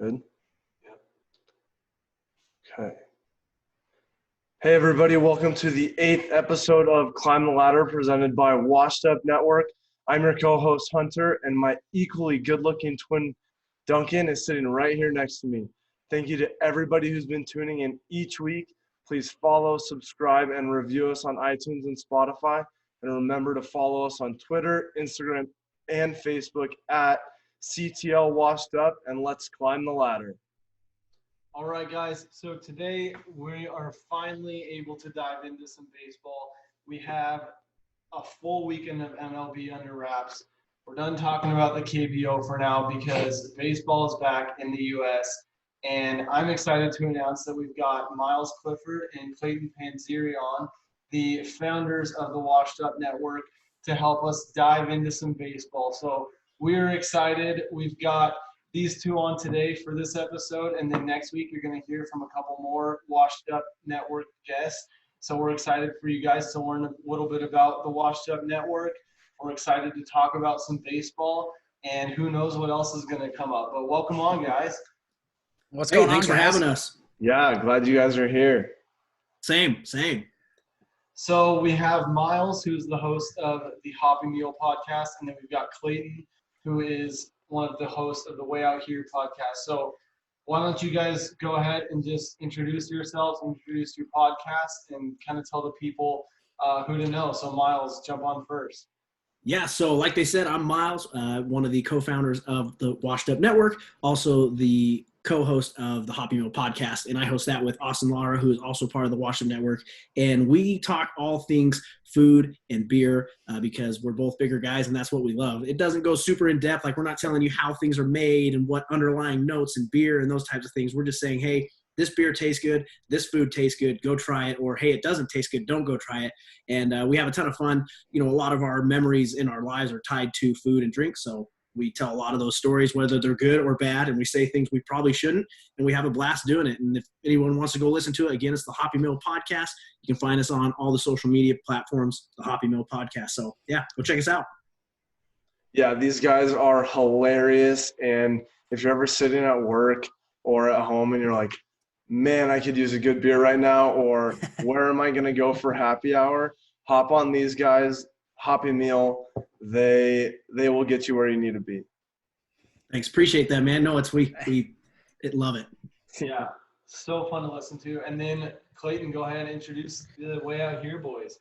Good? Okay. Hey, everybody. Welcome to the 8th episode of Climb the Ladder presented by Washed Up Network. I'm your co-host, Hunter, and my equally good-looking twin, Duncan, is sitting right here next to me. Thank you to everybody who's been tuning in each week. Please follow, subscribe, and review us on iTunes and Spotify. And remember to follow us on Twitter, Instagram, and Facebook at CTL Washed Up, and let's climb the ladder. All right, guys. So today we are finally able to dive into some baseball. We have a full weekend of MLB under wraps. We're done talking about the KBO for now because baseball is back in the U.S. And I'm excited to announce that we've got Miles Clifford and Clayton Panzeri on, the founders of the Washed Up Network, to help us dive into some baseball. So we're excited. We've got these two on today for this episode, and then next week you're going to hear from a couple more Washed Up Network guests. So we're excited for you guys to learn a little bit about the Washed Up Network. We're excited to talk about some baseball, and who knows what else is going to come up. But welcome on, guys. What's going on, thanks for guys? having us. Yeah, glad you guys are here. Same. So we have Miles, who's the host of the Hoppy Meal podcast, and then we've got Clayton, who is one of the hosts of the Way Out Here podcast. So why don't you guys go ahead and just introduce yourselves, introduce your podcast, and kind of tell the people who to know. So Miles, jump on first. Yeah, so like they said, I'm Miles, one of the co-founders of the Washed Up Network, also the co-host of the Hoppy Meal podcast, and I host that with Austin Lara, who is also part of the Washed Up Network, and we talk all things food and beer because we're both bigger guys, and that's what we love. It doesn't go super in-depth, like we're not telling you how things are made and what underlying notes and beer and those types of things. We're just saying, hey, this beer tastes good, this food tastes good, go try it, or hey, it doesn't taste good, don't go try it. And we have a ton of fun. You know, a lot of our memories in our lives are tied to food and drink, so we tell a lot of those stories, whether they're good or bad, and we say things we probably shouldn't, and we have a blast doing it. And if anyone wants to go listen to it, again, it's the Hoppy Meal podcast. You can find us on all the social media platforms, the Hoppy Meal podcast. So, yeah, go check us out. Yeah, these guys are hilarious, and if you're ever sitting at work or at home and you're like, man, I could use a good beer right now, or where am I going to go for happy hour? Hop on these guys, Hoppy Meal. They will get you where you need to be. Thanks. Appreciate that, man. No, we love it. Yeah, so fun to listen to. And then Clayton, go ahead and introduce the Way Out Here boys.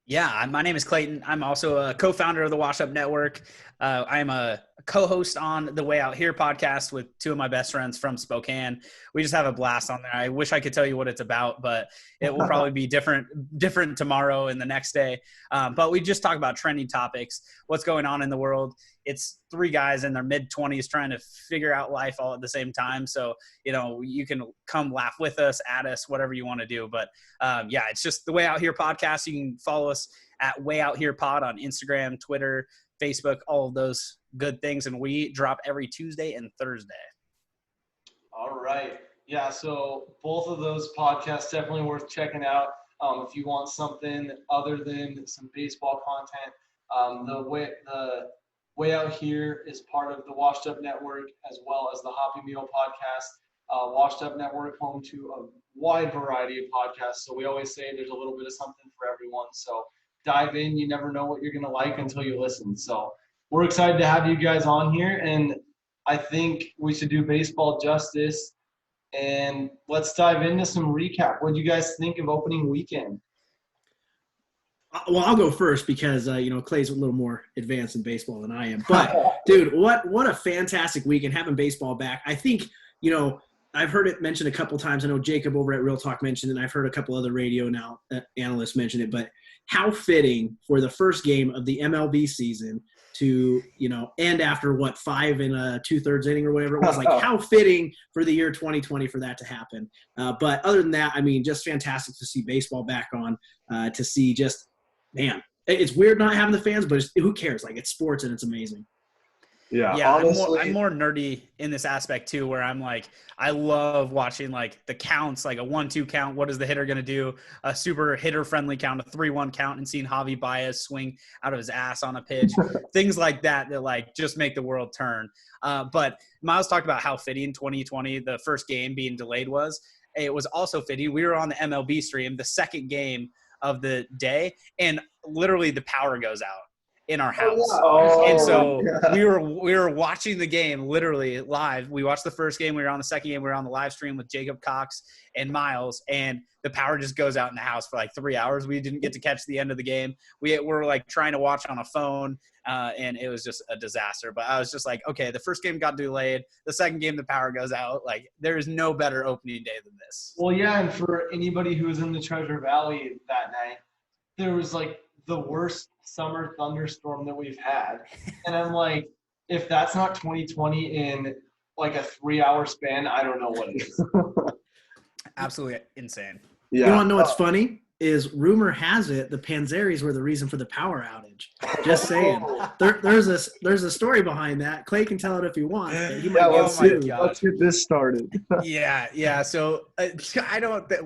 Yeah, my name is Clayton. I'm also a co-founder of the Wash Up Network. I am a co-host on the Way Out Here podcast with two of my best friends from Spokane. We just have a blast on there. I wish I could tell you what it's about, but it will probably be different tomorrow and the next day. But we just talk about trending topics, what's going on in the world. It's three guys in their mid-20s trying to figure out life all at the same time. So, you know, you can come laugh with us, at us, whatever you want to do. But, yeah, it's just the Way Out Here podcast. You can follow us at Way Out Here Pod on Instagram, Twitter, Facebook, all of those good things. And we drop every Tuesday and Thursday. All right. Yeah, so both of those podcasts definitely worth checking out. If you want something other than some baseball content, the Way Out Here is part of the Washed Up Network as well as the Hoppy Meal podcast. Washed Up Network, home to a wide variety of podcasts. So we always say there's a little bit of something for everyone. So dive in. You never know what you're going to like until you listen. So we're excited to have you guys on here. And I think we should do baseball justice. And let's dive into some recap. What do you guys think of opening weekend? Well, I'll go first because, Clay's a little more advanced in baseball than I am. But, dude, what a fantastic weekend having baseball back. I think, I've heard it mentioned a couple times. I know Jacob over at Real Talk mentioned it, and I've heard a couple other radio analysts mention it. But how fitting for the first game of the MLB season to, end after, 5 2/3 inning or whatever it was. Like, how fitting for the year 2020 for that to happen. But other than that, I mean, just fantastic to see baseball back on, to see just – man, it's weird not having the fans, but who cares? Like, it's sports and it's amazing. Yeah, Yeah, honestly, I'm more nerdy in this aspect too, where I'm like, I love watching like the counts, like a 1-2 count. What is the hitter going to do? A super hitter friendly count, a 3-1 count, and seeing Javi Baez swing out of his ass on a pitch, things like that like just make the world turn. But Miles talked about how fitting 2020, the first game being delayed was. It was also fitting. We were on the MLB stream, the second game of the day, and literally the power goes out in our house. Oh, And so yeah. we were watching the game literally live. We watched the first game. We were on the second game. We were on the live stream with Jacob Cox and Miles, and the power just goes out in the house for like 3 hours. We didn't get to catch the end of the game. We were like trying to watch on a phone, and it was just a disaster. But I was just like, okay, the first game got delayed. The second game, the power goes out. Like, there is no better opening day than this. Well, yeah, and for anybody who was in the Treasure Valley that night, there was like the worst summer thunderstorm that we've had. And I'm like, if that's not 2020 in like a 3-hour span, I don't know what is. Absolutely insane. Yeah. You want to know what's funny? Is rumor has it the Panzeris were the reason for the power outage. Just saying. There's a story behind that. Clay can tell it if he wants. But he might Yeah, get let's, my sued. God. let's get this started. Yeah. So I don't think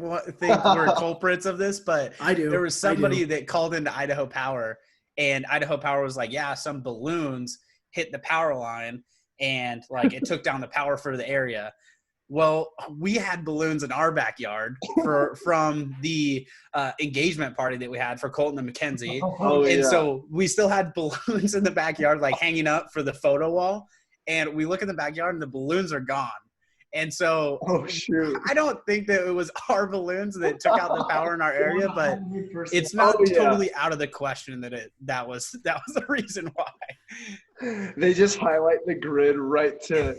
we're culprits of this, but I do. there was somebody that called into Idaho Power, and Idaho Power was like, yeah, some balloons hit the power line, and like it took down the power for the area. Well, we had balloons in our backyard from the engagement party that we had for Colton and Mackenzie. Oh, And yeah. so we still had balloons in the backyard, like hanging up for the photo wall. And we look in the backyard and the balloons are gone. And so Oh, shoot. I don't think that it was our balloons that took out the power in our area, but 100%. it's not Oh, yeah. totally out of the question that was the reason why. They just highlight the grid right to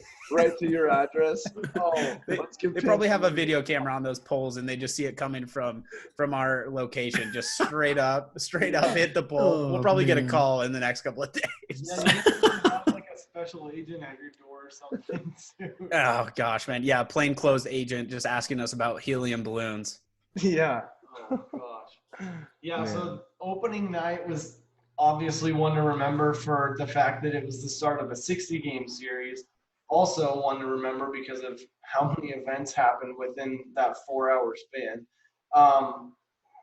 your address. Oh, let's give They probably have a Pins- video camera on those poles, and they just see it coming from our location, just straight up hit the pole. Oh, We'll probably get a man. call in the next couple of days. Yeah, you should have like a special agent at your door or something too. Oh gosh, man, yeah, plainclothes agent just asking us about helium balloons. Yeah. Oh gosh. Yeah, Man. so opening night was obviously one to remember for the fact that it was the start of a 60-game series. Also one to remember because of how many events happened within that 4-hour span.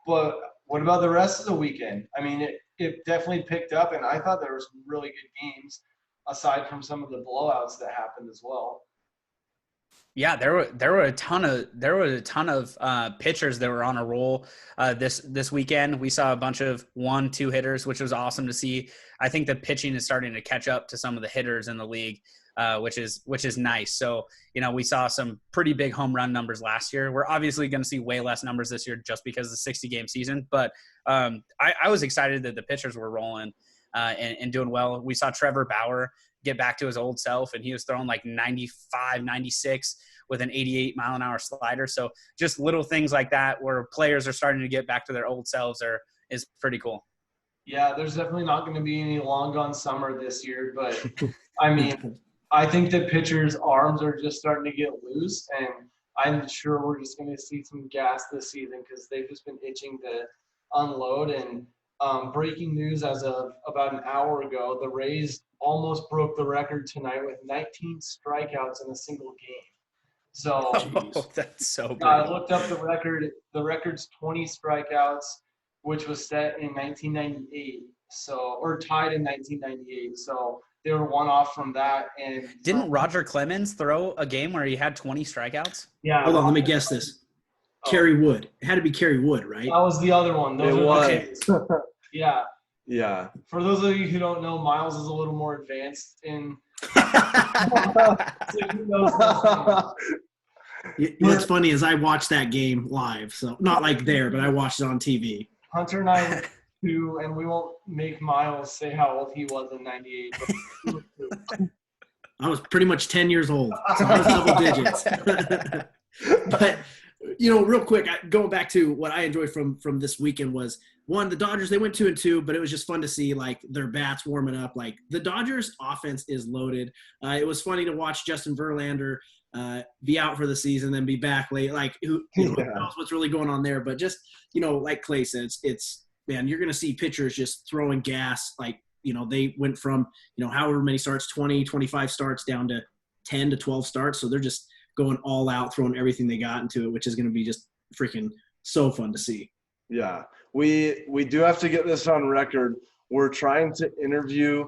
But what about the rest of the weekend? I mean, it definitely picked up, and I thought there were some really good games aside from some of the blowouts that happened as well. Yeah, there were a ton of pitchers that were on a roll this weekend. We saw a bunch of 1-2 hitters, which was awesome to see. I think the pitching is starting to catch up to some of the hitters in the league, which is nice. So, we saw some pretty big home run numbers last year. We're obviously going to see way less numbers this year just because of the 60-game season. But I was excited that the pitchers were rolling and doing well. We saw Trevor Bauer get back to his old self, and he was throwing like 95, 96 with an 88-mile-an-hour slider. So just little things like that where players are starting to get back to their old selves is pretty cool. Yeah, there's definitely not going to be any long gone summer this year, but I mean, I think that pitchers' arms are just starting to get loose, and I'm sure we're just going to see some gas this season because they've just been itching to unload. And breaking news as of about an hour ago, the Rays almost broke the record tonight with 19 strikeouts in a single game. So Oh, that's so I brutal. looked up the record. The record's 20 strikeouts, which was set in 1998. Or tied in 1998. So they were one off from that. And Didn't Roger Clemens throw a game where he had 20 strikeouts? Yeah. Hold on, let me guess this. Oh. Kerry Wood. It had to be Kerry Wood, right? That was the other one. Those It are the was. days. Yeah. Yeah. For those of you who don't know, Miles is a little more advanced in. So he knows those things. What's funny is I watched that game live, so not like there, but I watched it on TV. Hunter and I were two, and we won't make Miles say how old he was in '98. But he was two. I was pretty much 10 years old, so I was double digits. But, real quick, going back to what I enjoyed from this weekend was, one, the Dodgers, they went 2-2, but it was just fun to see, like, their bats warming up. Like, the Dodgers' offense is loaded. It was funny to watch Justin Verlander be out for the season, then be back late. Like, who knows what's really going on there? But just, like Clay said, it's man, you're going to see pitchers just throwing gas, like, they went from, however many starts, 20, 25 starts down to 10 to 12 starts. So they're just going all out, throwing everything they got into it, which is going to be just freaking so fun to see. Yeah, we do have to get this on record. We're trying to interview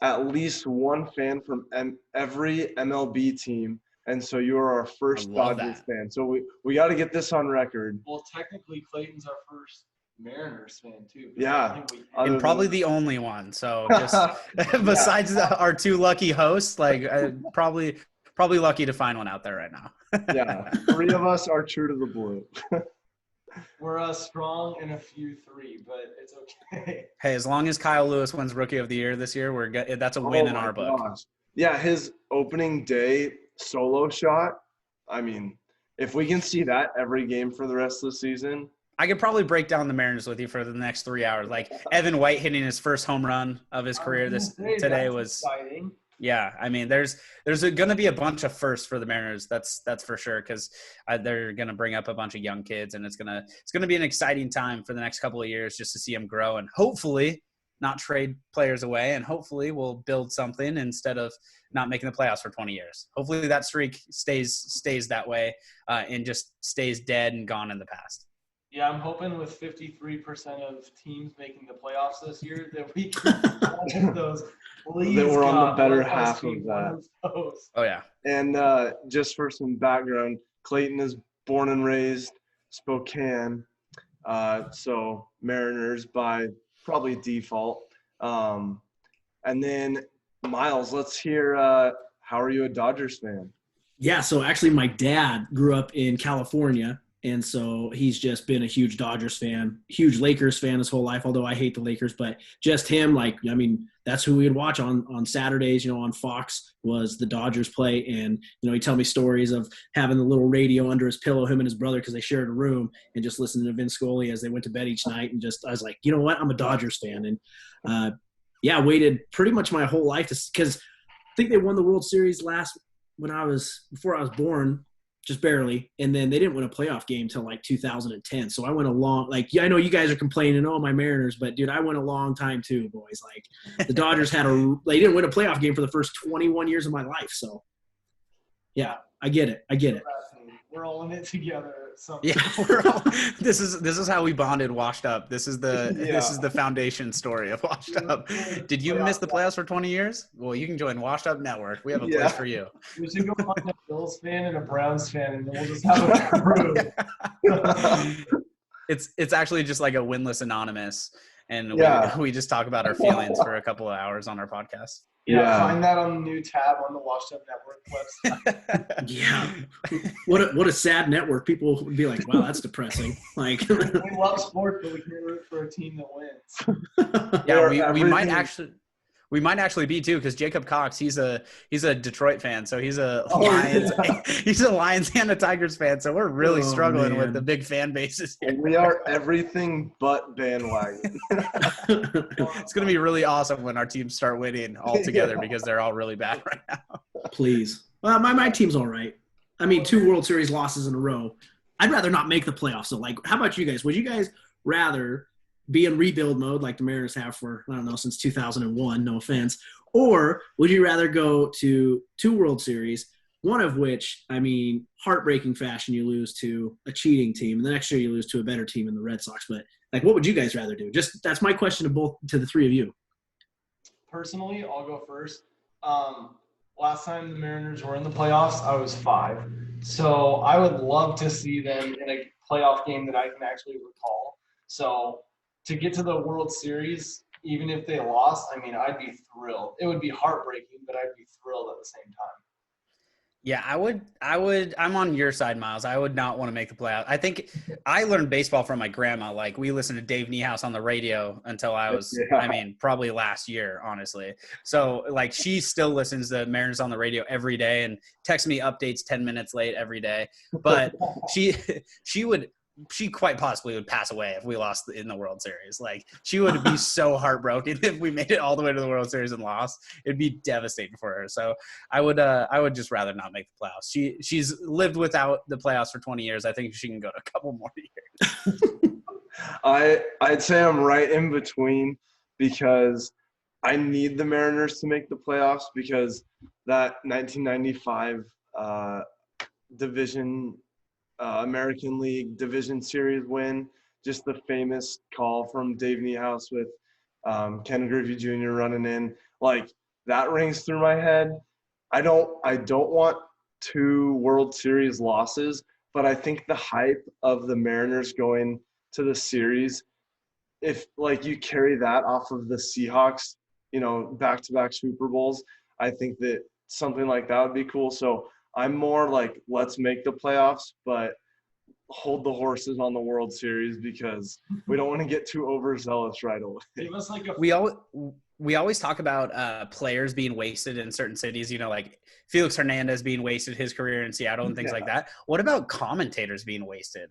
at least one fan from every MLB team. And so you are our first Dodgers fan. So we got to get this on record. Well, technically, Clayton's our first Mariners fan too. Yeah. And probably the only one. So just besides our two lucky hosts, like probably lucky to find one out there right now. Yeah. 3 of us are true to the blue. We're strong in a few 3, but it's okay. Hey, as long as Kyle Lewis wins Rookie of the Year this year, that's a win in our book. Yeah, his opening day solo shot. I mean, if we can see that every game for the rest of the season. I could probably break down the Mariners with you for the next 3 hours. Like Evan White hitting his first home run of his career today was exciting. Yeah, I mean, there's going to be a bunch of firsts for the Mariners. That's for sure, because they're going to bring up a bunch of young kids, and it's going to be an exciting time for the next couple of years just to see them grow and hopefully not trade players away, and hopefully we'll build something instead of not making the playoffs for 20 years. Hopefully that streak stays that way and just stays dead and gone in the past. Yeah, I'm hoping with 53% of teams making the playoffs this year that we can those. That we're on the better half of that. Oh, yeah. And just for some background, Clayton is born and raised Spokane, so Mariners by probably default. And then, Miles, let's hear how are you a Dodgers fan? Yeah, so actually my dad grew up in California, and so he's just been a huge Dodgers fan, huge Lakers fan his whole life, although I hate the Lakers. But just him, that's who we would watch on Saturdays, on Fox was the Dodgers play. And, he'd tell me stories of having the little radio under his pillow, him and his brother, because they shared a room, and just listening to Vince Scully as they went to bed each night. And I was like, you know what? I'm a Dodgers fan. And, waited pretty much my whole life because I think they won the World Series before I was born. Just barely, and then they didn't win a playoff game till 2010. So I went a long, I know you guys are complaining, oh my Mariners, but dude, I went a long time too, boys. The Dodgers they didn't win a playoff game for the first 21 years of my life. So yeah, I get it. We're all in it together. Yeah, this is how we bonded Washed Up. This is the foundation story of Washed Up. Did you miss the playoffs for 20 years? Well, you can join Washed Up Network. We have a place for you. We should go find a Bills fan and a Browns fan, and then we'll just have a crew. It's actually just like a winless anonymous, and we just talk about our feelings for a couple of hours on our podcast. Yeah, find that on the new tab on the Washed Up Network website. Yeah. What a sad network. People would be like, wow, that's depressing. We love sports, but we can't root for a team that wins. Yeah, we might actually be too, because Jacob Cox, he's a Detroit fan, so he's a Lions he's a Lions and a Tigers fan, so we're really struggling with the big fan bases here. We are everything but bandwagon. It's gonna be really awesome when our teams start winning all together because they're all really bad right now. Please. Well, my team's all right. I mean, 2 World Series losses in a row. I'd rather not make the playoffs. So, how about you guys? Would you guys rather be in rebuild mode like the Mariners have for, I don't know, since 2001, no offense, or would you rather go to 2 World Series, one of which, heartbreaking fashion, you lose to a cheating team, and the next year you lose to a better team in the Red Sox? But what would you guys rather do? Just that's my question to the 3 of you. Personally, I'll go first. Last time the Mariners were in the playoffs, I was 5. So I would love to see them in a playoff game that I can actually recall. So to get to the World Series, even if they lost, I'd be thrilled. It would be heartbreaking, but I'd be thrilled at the same time. Yeah, I'm on your side, Miles. I would not want to make the playoffs. I think I learned baseball from my grandma. We listened to Dave Niehaus on the radio until I was, probably last year, honestly. So, she still listens to Mariners on the radio every day and texts me updates 10 minutes late every day. But she quite possibly would pass away if we lost in the World Series. She would be so heartbroken if we made it all the way to the World Series and lost. It'd be devastating for her. So I would just rather not make the playoffs. She's lived without the playoffs for 20 years. I think she can go to a couple more years. I'd say I'm right in between, because I need the Mariners to make the playoffs because that 1995 American League Division Series win, just the famous call from Dave Niehaus with Ken Griffey Jr. running in, like that rings through my head. I don't want 2 World Series losses, but I think the hype of the Mariners going to the series, if like you carry that off of the Seahawks, back-to-back Super Bowls, I think that something like that would be cool. So I'm more like, let's make the playoffs, but hold the horses on the World Series because we don't want to get too overzealous right away. Give us like a We always talk about players being wasted in certain cities, like Felix Hernandez being wasted his career in Seattle and things like that. What about commentators being wasted?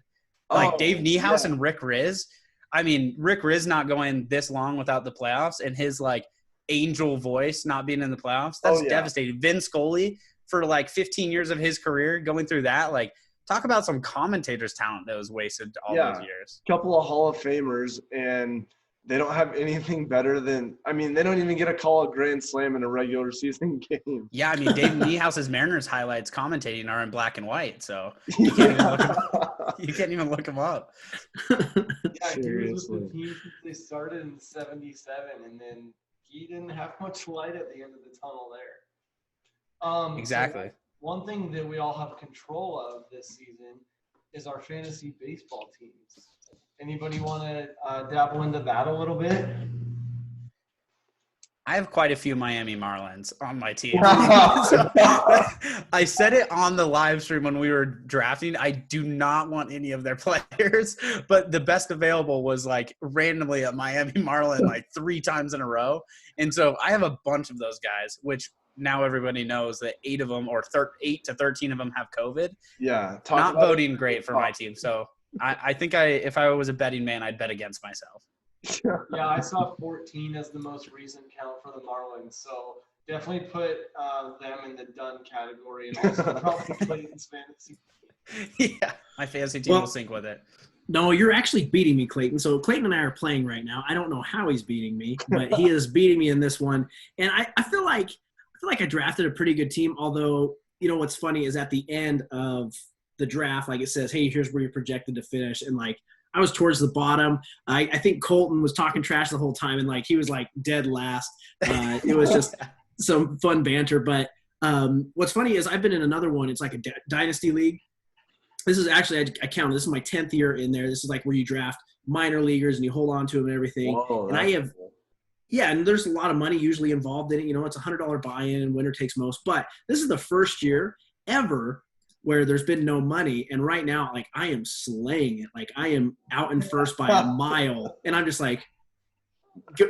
Like Dave Niehaus and Rick Riz. I mean, Rick Riz not going this long without the playoffs and his like angel voice not being in the playoffs. That's devastating. Vin Scully for like 15 years of his career going through that. Like, talk about some commentators' talent that was wasted all those years. Couple of Hall of Famers, and they don't have anything better than – I mean, they don't even get a call a grand slam in a regular season game. Yeah, I mean, Dave Niehaus's Mariners highlights commentating are in black and white, so you can't even look them up. Yeah, he was with the team since they started in '77, and then he didn't have much light at the end of the tunnel there. Exactly. So one thing that we all have control of this season is our fantasy baseball teams. Anybody want to dabble into that a little bit? I have quite a few Miami Marlins on my team. So, I said it on the live stream when we were drafting. I do not want any of their players, but the best available was like randomly a Miami Marlin like 3 times in a row. And so I have a bunch of those guys, which now everybody knows that 8 of them or 8 to 13 of them have COVID. Yeah. Not voting great for my team. So I think if I was a betting man, I'd bet against myself. Yeah, I saw 14 as the most recent count for the Marlins, so definitely put them in the done category and also probably Clayton's fantasy. Yeah, my fantasy team will sync with it. No, you're actually beating me, Clayton. So Clayton and I are playing right now. I don't know how he's beating me, but he is beating me in this one. And I feel like I drafted a pretty good team, although, what's funny is at the end of the draft, like it says, hey, here's where you're projected to finish. And like, I was towards the bottom. I think Colton was talking trash the whole time, and like he was like dead last. It was just some fun banter. But what's funny is I've been in another one. It's like a dynasty league. This is actually I counted. This is my 10th year in there. This is like where you draft minor leaguers and you hold on to them and everything. Whoa, and I have and there's a lot of money usually involved in it. It's $100 buy-in and winner takes most. But this is the first year ever where there's been no money. And right now, like, I am slaying it. Like, I am out in first by a mile. And I'm just like,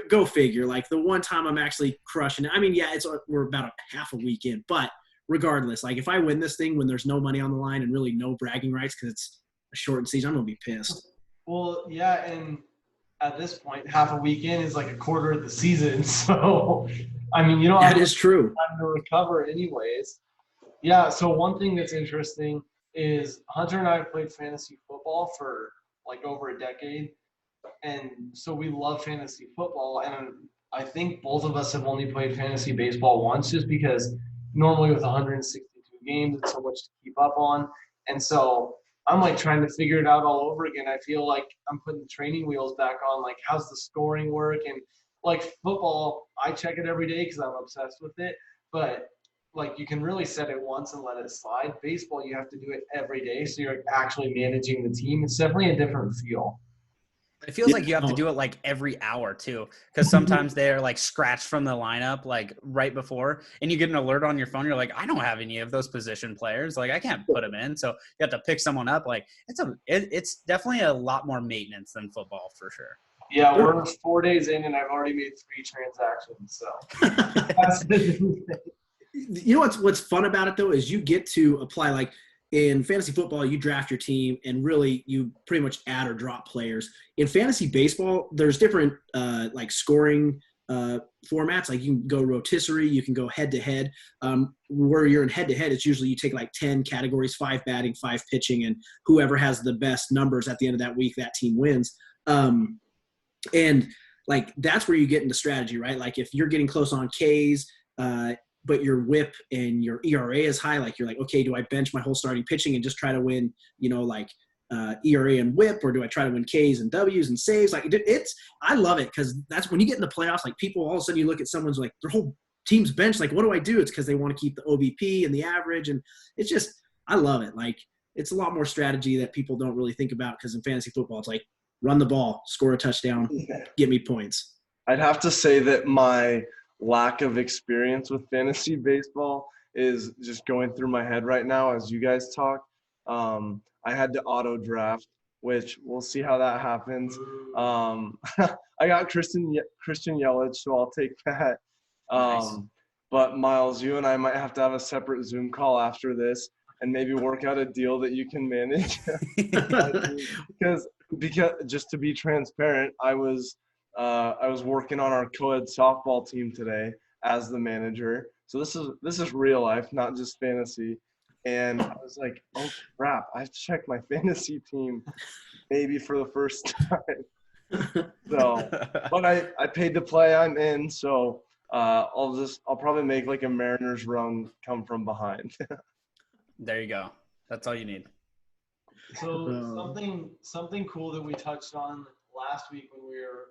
go figure. Like, the one time I'm actually crushing it. I mean, yeah, we're about half a week in. But regardless, like, if I win this thing when there's no money on the line and really no bragging rights because it's a shortened season, I'm going to be pissed. Well, yeah, and at this point, half a week in is like a quarter of the season. So, I mean, you don't have true. time to recover anyways. Yeah, so one thing that's interesting is Hunter and I have played fantasy football for like over a decade. And so we love fantasy football. And I think both of us have only played fantasy baseball once just because normally with 162 games, it's so much to keep up on. And so I'm like trying to figure it out all over again. I feel like I'm putting the training wheels back on, like how's the scoring work? And like football, I check it every day because I'm obsessed with it. But like you can really set it once and let it slide. Baseball, you have to do it every day, so you're actually managing the team. It's definitely a different feel. It feels like you have to do it like every hour too, because sometimes they're like scratched from the lineup like right before, and you get an alert on your phone. You're like, I don't have any of those position players. Like I can't put them in, so you have to pick someone up. Like it's definitely a lot more maintenance than football for sure. Yeah, we're 4 days in, and I've already made 3 transactions. So that's the You know what's fun about it though is you get to apply, like in fantasy football, you draft your team and really you pretty much add or drop players. In fantasy baseball, there's different like scoring formats. Like you can go rotisserie, you can go head to head. Where you're in head to head, it's usually you take like 10 categories, 5 batting, 5 pitching, and whoever has the best numbers at the end of that week, that team wins. And like that's where you get into strategy, right? Like if you're getting close on Ks, but your whip and your ERA is high, like you're like, okay, do I bench my whole starting pitching and just try to win, like ERA and whip, or do I try to win Ks and Ws and saves? Like I love it because that's when you get in the playoffs, like people all of a sudden you look at someone's like their whole team's bench, like what do I do? It's because they want to keep the OBP and the average, and it's just I love it. Like it's a lot more strategy that people don't really think about because in fantasy football it's like run the ball, score a touchdown, get me points. I'd have to say that my lack of experience with fantasy baseball is just going through my head right now as you guys talk. I had to auto draft, which we'll see how that happens. I got Christian Yelich, so I'll take that. Nice. But Miles, you and I might have to have a separate Zoom call after this and maybe work out a deal that you can manage. because just to be transparent, I was working on our co-ed softball team today as the manager. So this is real life, not just fantasy. And I was like, oh crap, I have to check my fantasy team maybe for the first time. So, but I paid to play, I'm in. So I'll probably make like a Mariners run come from behind. There you go. That's all you need. So something cool that we touched on last week when we were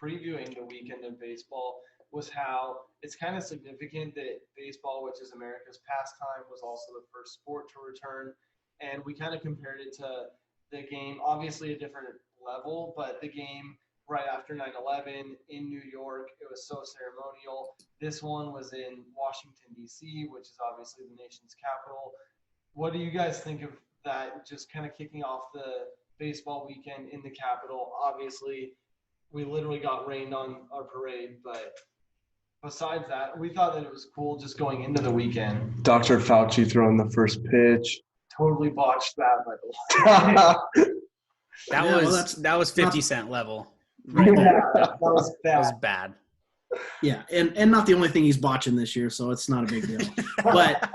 previewing the weekend of baseball was how it's kind of significant that baseball, which is America's pastime, was also the first sport to return. And we kind of compared it to the game, obviously a different level, but the game right after 9/11 in New York, it was so ceremonial. This one was in Washington, D.C., which is obviously the nation's capital. What do you guys think of that, just kind of kicking off the baseball weekend in the Capitol? Obviously, we literally got rained on our parade, but besides that, we thought that it was cool just going into the weekend. Dr. Fauci throwing the first pitch. Totally botched that, by the way. That was 50 Cent level. That was That was bad. bad. Yeah, and not the only thing he's botching this year, so it's not a big deal. But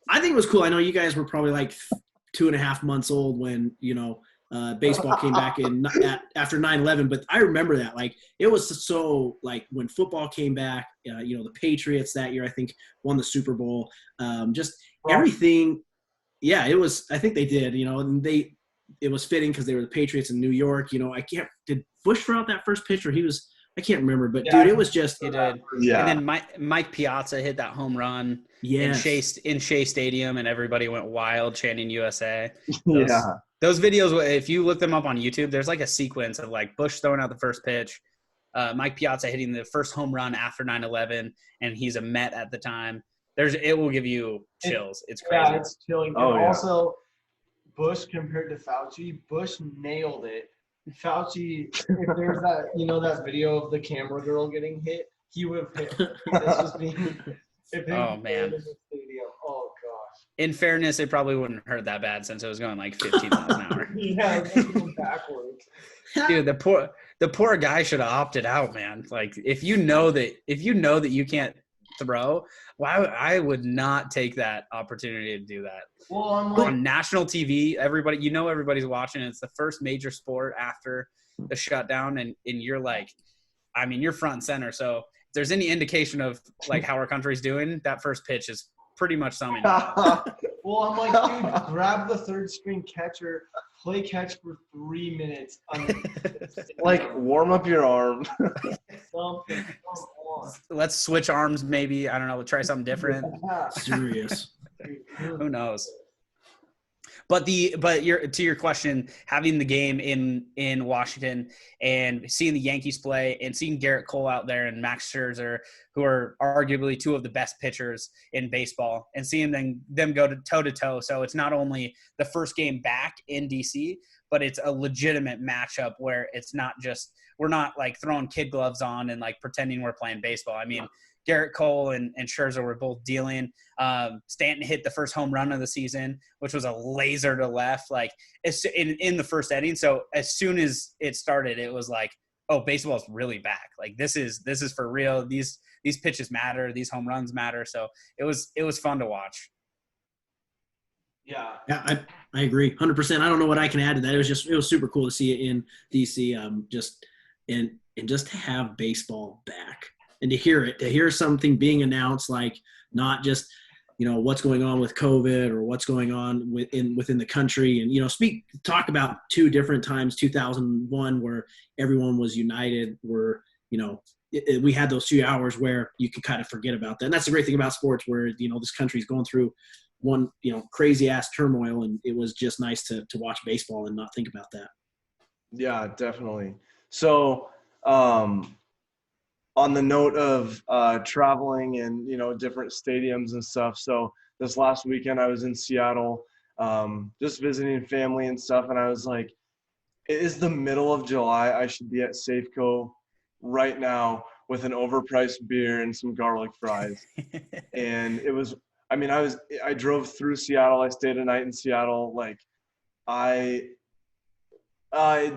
I think it was cool. I know you guys were probably like 2.5 months old when baseball came back in after 9/11, but I remember that. Like it was so like when football came back. The Patriots that year I think won the Super Bowl. Just everything. Yeah, it was. I think they did. And it was fitting because they were the Patriots in New York. Did Bush throw out that first pitch or he was? I can't remember, but dude, it was just. He did. Yeah. And then Mike Piazza hit that home run in Shea Stadium, and everybody went wild chanting USA. Those videos, if you look them up on YouTube, there's like a sequence of like Bush throwing out the first pitch, Mike Piazza hitting the first home run after 9/11, and he's a Met at the time. It will give you chills. It's crazy. Yeah, it's chilling. Oh, and yeah. also, Bush compared to Fauci, Bush nailed it. Fauci, if there's that, that video of the camera girl getting hit, he would have hit. This was being. Oh, man. In the stadium. Oh gosh. In fairness, it probably wouldn't hurt that bad since it was going like 15 miles an hour. Yeah, it's going backwards. Dude, the poor guy should have opted out, man. Like if you know that you can't throw, I would not take that opportunity to do that. Well, I'm like, On national TV, everybody's watching. It's the first major sport after the shutdown, and you're like, you're front and center. So if there's any indication of like how our country's doing, that first pitch is pretty much summing it up. well, I'm like, dude, grab the third string catcher, play catch for 3 minutes. Like warm up your arm. Something. Come on. Let's switch arms, maybe. I don't know. Try something different. Serious. Who knows? But to your question, having the game in Washington and seeing the Yankees play and seeing Garrett Cole out there and Max Scherzer, who are arguably two of the best pitchers in baseball, and seeing them go toe to toe. So it's not only the first game back in DC, but it's a legitimate matchup where it's not just we're not like throwing kid gloves on and like pretending we're playing baseball. Garrett Cole and Scherzer were both dealing. Stanton hit the first home run of the season, which was a laser to left, like it's in the first inning. So as soon as it started, it was like, oh, baseball's really back. Like this is for real. These pitches matter. These home runs matter. So it was fun to watch. Yeah. Yeah, I agree 100%. I don't know what I can add to that. It was super cool to see it in DC. and just to have baseball back and to hear something being announced, like not just, what's going on with COVID or what's going on within the country. And, talk about two different times, 2001, where everyone was united, where, we had those 2 hours where you could kind of forget about that. And that's the great thing about sports, where, this country's going through one, crazy ass turmoil. And it was just nice to watch baseball and not think about that. Yeah, definitely. So, on the note of traveling and, different stadiums and stuff. So this last weekend I was in Seattle, just visiting family and stuff. And I was like, it is the middle of July. I should be at Safeco right now with an overpriced beer and some garlic fries. And it was, I drove through Seattle. I stayed a night in Seattle. Like it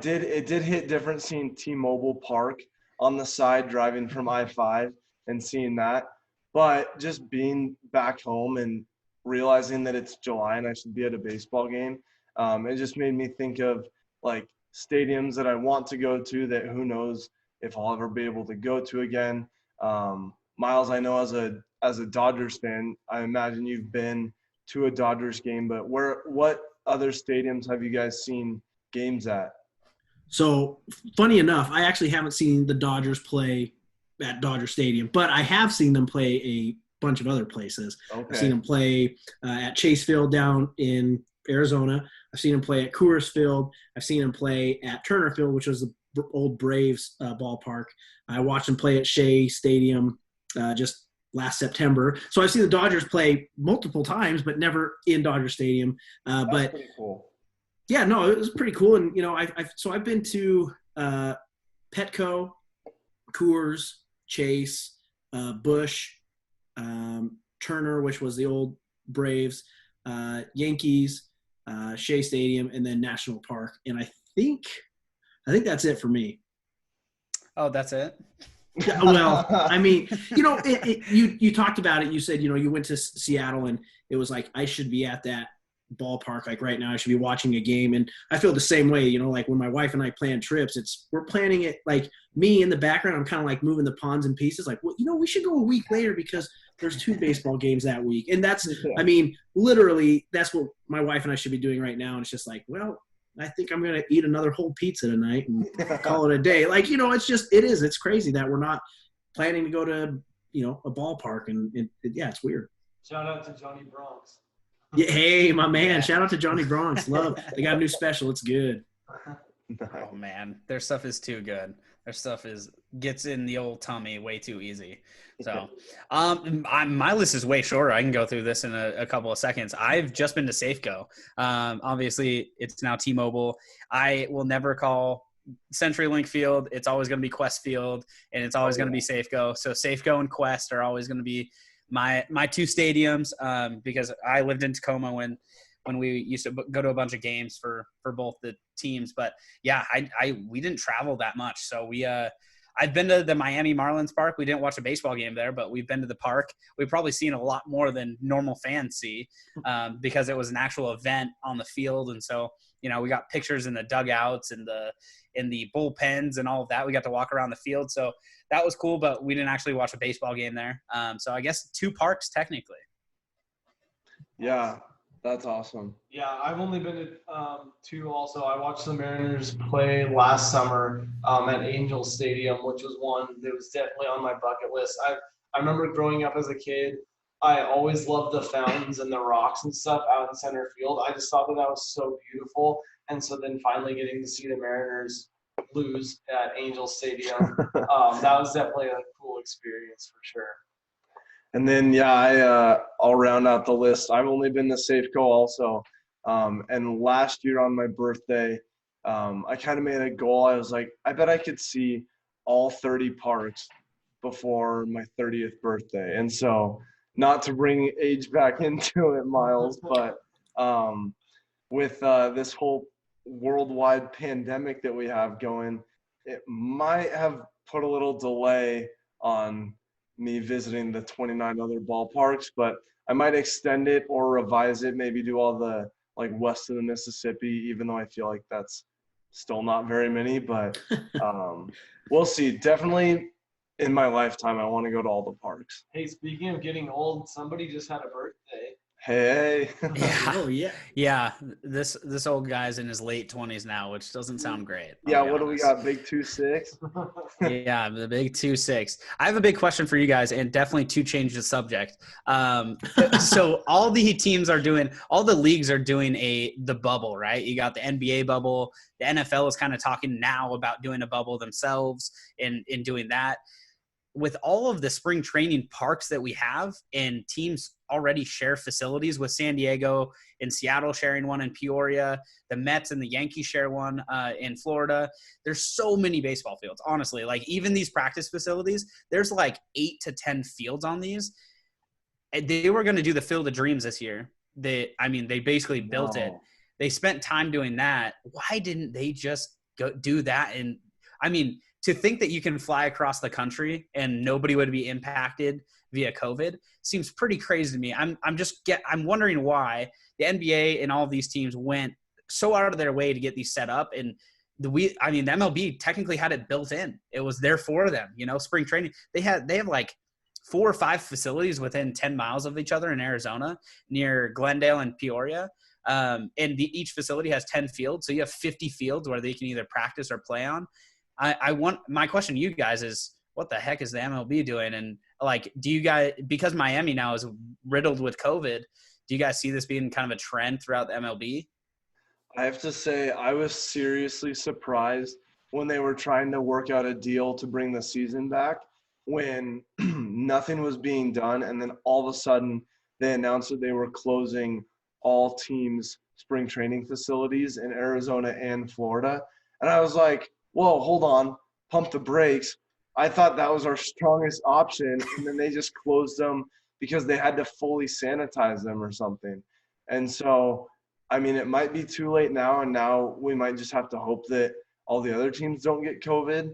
did hit different seeing T-Mobile Park on the side driving from I-5 and seeing that. But just being back home and realizing that it's July and I should be at a baseball game, it just made me think of like stadiums that I want to go to that who knows if I'll ever be able to go to again. Miles, I know as a Dodgers fan, I imagine you've been to a Dodgers game, but what other stadiums have you guys seen games at? So funny enough, I actually haven't seen the Dodgers play at Dodger Stadium, but I have seen them play a bunch of other places. Okay. I've seen them play at Chase Field down in Arizona. I've seen them play at Coors Field. I've seen them play at Turner Field, which was the old Braves ballpark. I watched them play at Shea Stadium just last September. So I've seen the Dodgers play multiple times, but never in Dodger Stadium. That's but pretty cool. Yeah, no, it was pretty cool. And, I've been to Petco, Coors, Chase, Busch, Turner, which was the old Braves, Yankees, Shea Stadium, and then National Park. And I think that's it for me. Oh, that's it? Well, you talked about it. You said, you went to Seattle and it was like, I should be at that ballpark. Like right now I should be watching a game. And I feel the same way, like when my wife and I plan trips, we're planning it like me in the background. I'm kind of like moving the pawns and pieces like, well, we should go a week later because there's 2 baseball games that week. And that's, literally that's what my wife and I should be doing right now. And it's just like, well, I think I'm going to eat another whole pizza tonight and call it a day. Like, it's crazy that we're not planning to go to, a ballpark and it's weird. Shout out to Johnny Bronx. Yeah, hey, my man. Yeah. Shout out to Johnny Bronx. Love. They got a new special. It's good. Oh, man. Their stuff is too good. Their stuff gets in the old tummy way too easy. So my list is way shorter. I can go through this in a couple of seconds. I've just been to Safeco. Obviously, it's now T-Mobile. I will never call CenturyLink Field. It's always going to be Qwest Field, and it's always going to be Safeco. So Safeco and Qwest are always going to be my 2 stadiums, because I lived in Tacoma when we used to go to a bunch of games for both the teams. But yeah, we didn't travel that much. So I've been to the Miami Marlins park. We didn't watch a baseball game there, but we've been to the park. We've probably seen a lot more than normal fans see, because it was an actual event on the field. And so, we got pictures in the dugouts and in the bullpens and all of that. We got to walk around the field. So that was cool, but we didn't actually watch a baseball game there. So I guess 2 parks technically. Yeah, that's awesome. Yeah, I've only been to 2 also. I watched the Mariners play last summer at Angel Stadium, which was one that was definitely on my bucket list. I remember growing up as a kid, I always loved the fountains and the rocks and stuff out in center field. I just thought that was so beautiful. And so then finally getting to see the Mariners lose at Angel Stadium, that was definitely a cool experience for sure. And then, I'll round out the list. I've only been to Safeco also. And last year on my birthday, I kind of made a goal. I was like, I bet I could see all 30 parks before my 30th birthday. And so, not to bring age back into it, Miles, but with this whole worldwide pandemic that we have going, it might have put a little delay on me visiting the 29 other ballparks, but I might extend it or revise it, maybe do all the like west of the Mississippi, even though I feel like that's Still not very many, but we'll see. Definitely in my lifetime, I want to go to all the parks. Hey, speaking of getting old, somebody just had a birthday. Hey. Yeah. Oh yeah. Yeah, this old guy's in his late 20s now, which doesn't sound great. I'll Yeah, be what do we honest. got? Big 2-6? Yeah, the big 2-6. I have a big question for you guys, and definitely to change the subject. So all the teams are doing, all the leagues are doing the bubble, right? You got the NBA bubble. The NFL is kind of talking now about doing a bubble themselves and in doing that. With all of the spring training parks that we have, and teams already share facilities with San Diego and Seattle sharing one in Peoria, the Mets and the Yankees share one in Florida. There's so many baseball fields, honestly. Like even these practice facilities, there's like 8 to 10 fields on these. And they were going to do the Field of Dreams this year. They basically built it. Wow. They spent time doing that. Why didn't they just go do that? And I mean, to think that you can fly across the country and nobody would be impacted via COVID seems pretty crazy to me. I'm wondering why the NBA and all of these teams went so out of their way to get these set up. And the MLB technically had it built in. It was there for them, spring training. They have like 4 or 5 facilities within 10 miles of each other in Arizona near Glendale and Peoria. And each facility has 10 fields. So you have 50 fields where they can either practice or play on. My question to you guys is, what the heck is the MLB doing? And like, do you guys, because Miami now is riddled with COVID, do you guys see this being kind of a trend throughout the MLB? I have to say, I was seriously surprised when they were trying to work out a deal to bring the season back, when nothing was being done. And then all of a sudden they announced that they were closing all teams' spring training facilities in Arizona and Florida. And I was like, whoa, hold on, pump the brakes. I thought that was our strongest option, and then they just closed them because they had to fully sanitize them or something. And so, I mean, it might be too late now, and now we might just have to hope that all the other teams don't get COVID.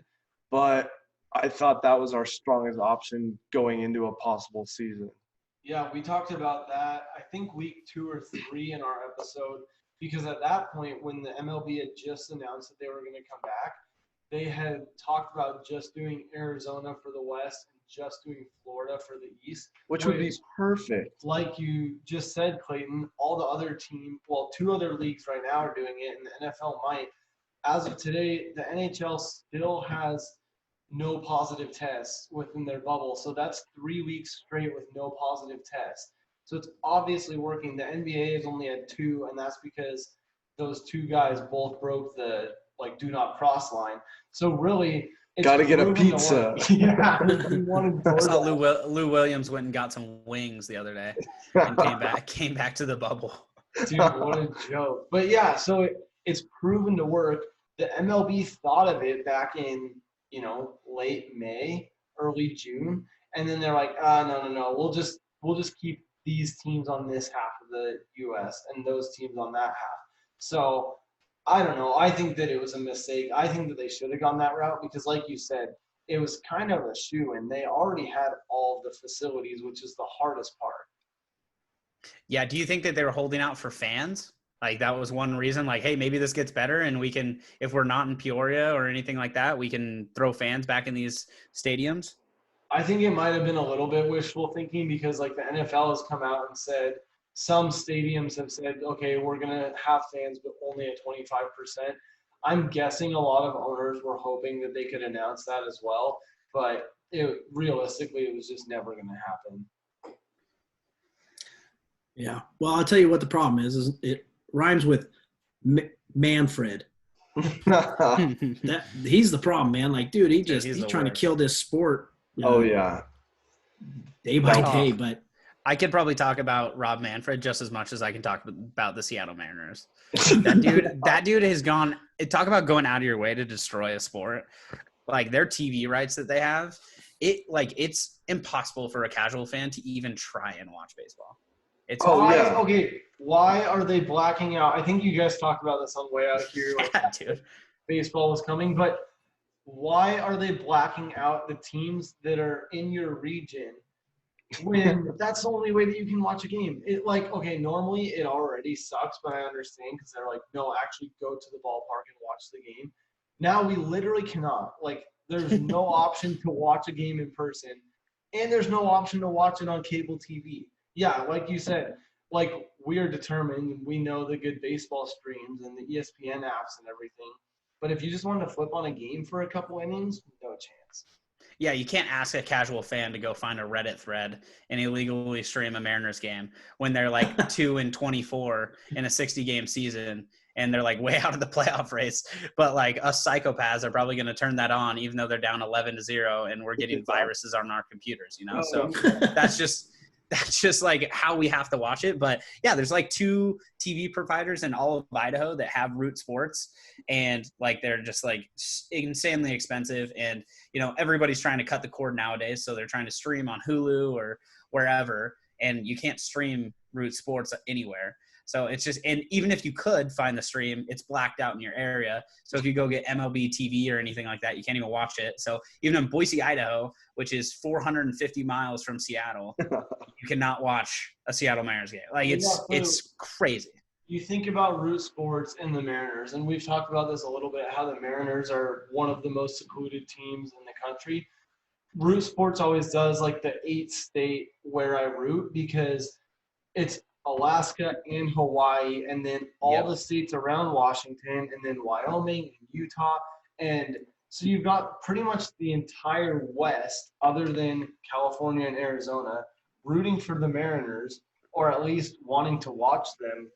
But I thought that was our strongest option going into a possible season. Yeah, we talked about that, I think week 2 or 3 in our episode, because at that point when the MLB had just announced that they were going to come back, they had talked about just doing Arizona for the West and just doing Florida for the East. Which would be perfect. Like you just said, Clayton, all the other teams, well, 2 other leagues right now are doing it, and the NFL might. As of today, the NHL still has no positive tests within their bubble. So that's 3 weeks straight with no positive tests. So it's obviously working. The NBA has only had 2, and that's because those 2 guys both broke the do not cross line. So really, it's got to get a proven to pizza. work. Yeah, we wanted I saw DoorDash. Lou Williams went and got some wings the other day and came back to the bubble. Dude, what a joke. But yeah, so it's proven to work. The MLB thought of it back in, late May, early June. And then they're like, no. We'll just keep these teams on this half of the US and those teams on that half. So I don't know. I think that it was a mistake. I think that they should have gone that route because, like you said, it was kind of a shoe-in. They already had all the facilities, which is the hardest part. Yeah. Do you think that they were holding out for fans? Like that was one reason, like, hey, maybe this gets better and we can, if we're not in Peoria or anything like that, we can throw fans back in these stadiums? I think it might have been a little bit wishful thinking because the NFL has come out and said some stadiums have said, okay, we're going to have fans, but only at 25%. I'm guessing a lot of owners were hoping that they could announce that as well, but realistically, it was just never going to happen. Yeah. Well, I'll tell you what the problem is it rhymes with Manfred. He's the problem, man. Like, dude, he's trying to kill this sport. Oh, yeah. Day by day, but I could probably talk about Rob Manfred just as much as I can talk about the Seattle Mariners. That dude has gone – talk about going out of your way to destroy a sport. Like, their TV rights that they have, it's impossible for a casual fan to even try and watch baseball. Okay, why are they blacking out? I think you guys talked about this on Way Out Here. Dude. Baseball was coming, but why are they blacking out the teams that are in your region when that's the only way that you can watch a game. Okay, normally it already sucks, but I understand because they're like, no, actually go to the ballpark and watch the game. Now we literally cannot. Like, there's no option to watch a game in person, and there's no option to watch it on cable TV. Yeah, like you said, like we are determined. We know the good baseball streams and the ESPN apps and everything. But if you just wanted to flip on a game for a couple innings, no chance. Yeah, you can't ask a casual fan to go find a Reddit thread and illegally stream a Mariners game when they're like 2-24 in a 60-game season and they're like way out of the playoff race. But like us psychopaths are probably going to turn that on even though they're down 11-0 and we're getting viruses on our computers, you know? So that's just like how we have to watch it. But yeah, there's like 2 TV providers in all of Idaho that have Root Sports, and like they're just like insanely expensive. And you know, everybody's trying to cut the cord nowadays, so they're trying to stream on Hulu or wherever, and you can't stream Root Sports anywhere. So it's just, and even if you could find the stream, it's blacked out in your area. So if you go get MLB TV or anything like that, you can't even watch it. So even in Boise, Idaho, which is 450 miles from Seattle, you cannot watch a Seattle Mariners game. Like it's crazy. You think about Root Sports and the Mariners, and we've talked about this a little bit, how the Mariners are one of the most secluded teams in the country. Root Sports always does like the 8th state where I root, because it's Alaska and Hawaii, and then all the states around Washington, and then Wyoming and Utah. And so you've got pretty much the entire West, other than California and Arizona, rooting for the Mariners, or at least wanting to watch them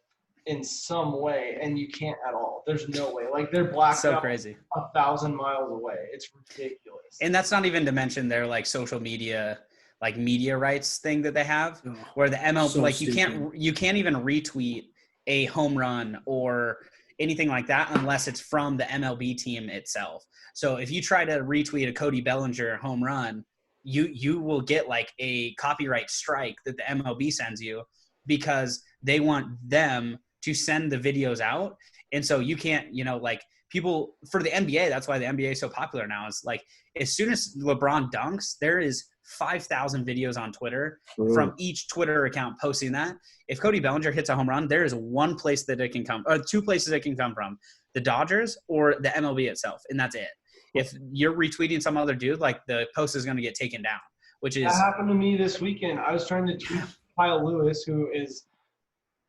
in some way, and you can't at all. There's no way. Like, they're blacked out Crazy. 1,000 miles away. It's ridiculous. And that's not even to mention their like social media, like media rights thing that they have, where the MLB, so like stupid. you can't even retweet a home run or anything like that unless it's from the MLB team itself. So if you try to retweet a Cody Bellinger home run, you will get like a copyright strike that the MLB sends you, because they want them to send the videos out. And so you can't, you know, like people for the NBA, that's why the NBA is so popular now, is like as soon as LeBron dunks, there is 5,000 videos on Twitter from each Twitter account posting that. If Cody Bellinger hits a home run, there is one place that it can come, or 2 places it can come from: the Dodgers or the MLB itself. And that's it. If you're retweeting some other dude, like the post is going to get taken down, which is. That happened to me this weekend. I was trying to tweet Kyle Lewis, who is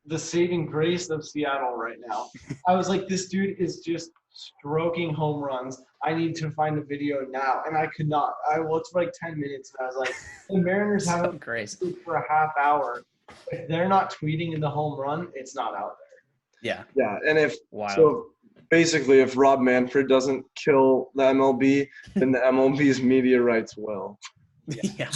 the saving grace of Seattle right now. I was like, this dude is just stroking home runs. I need to find the video now. And I could not. I looked for like 10 minutes, and I was like, the Mariners haven't tweeted for a half hour. If they're not tweeting in the home run, it's not out there. Yeah. Yeah, and Wild. so basically, if Rob Manfred doesn't kill the MLB, then the MLB's media rights will. Yeah.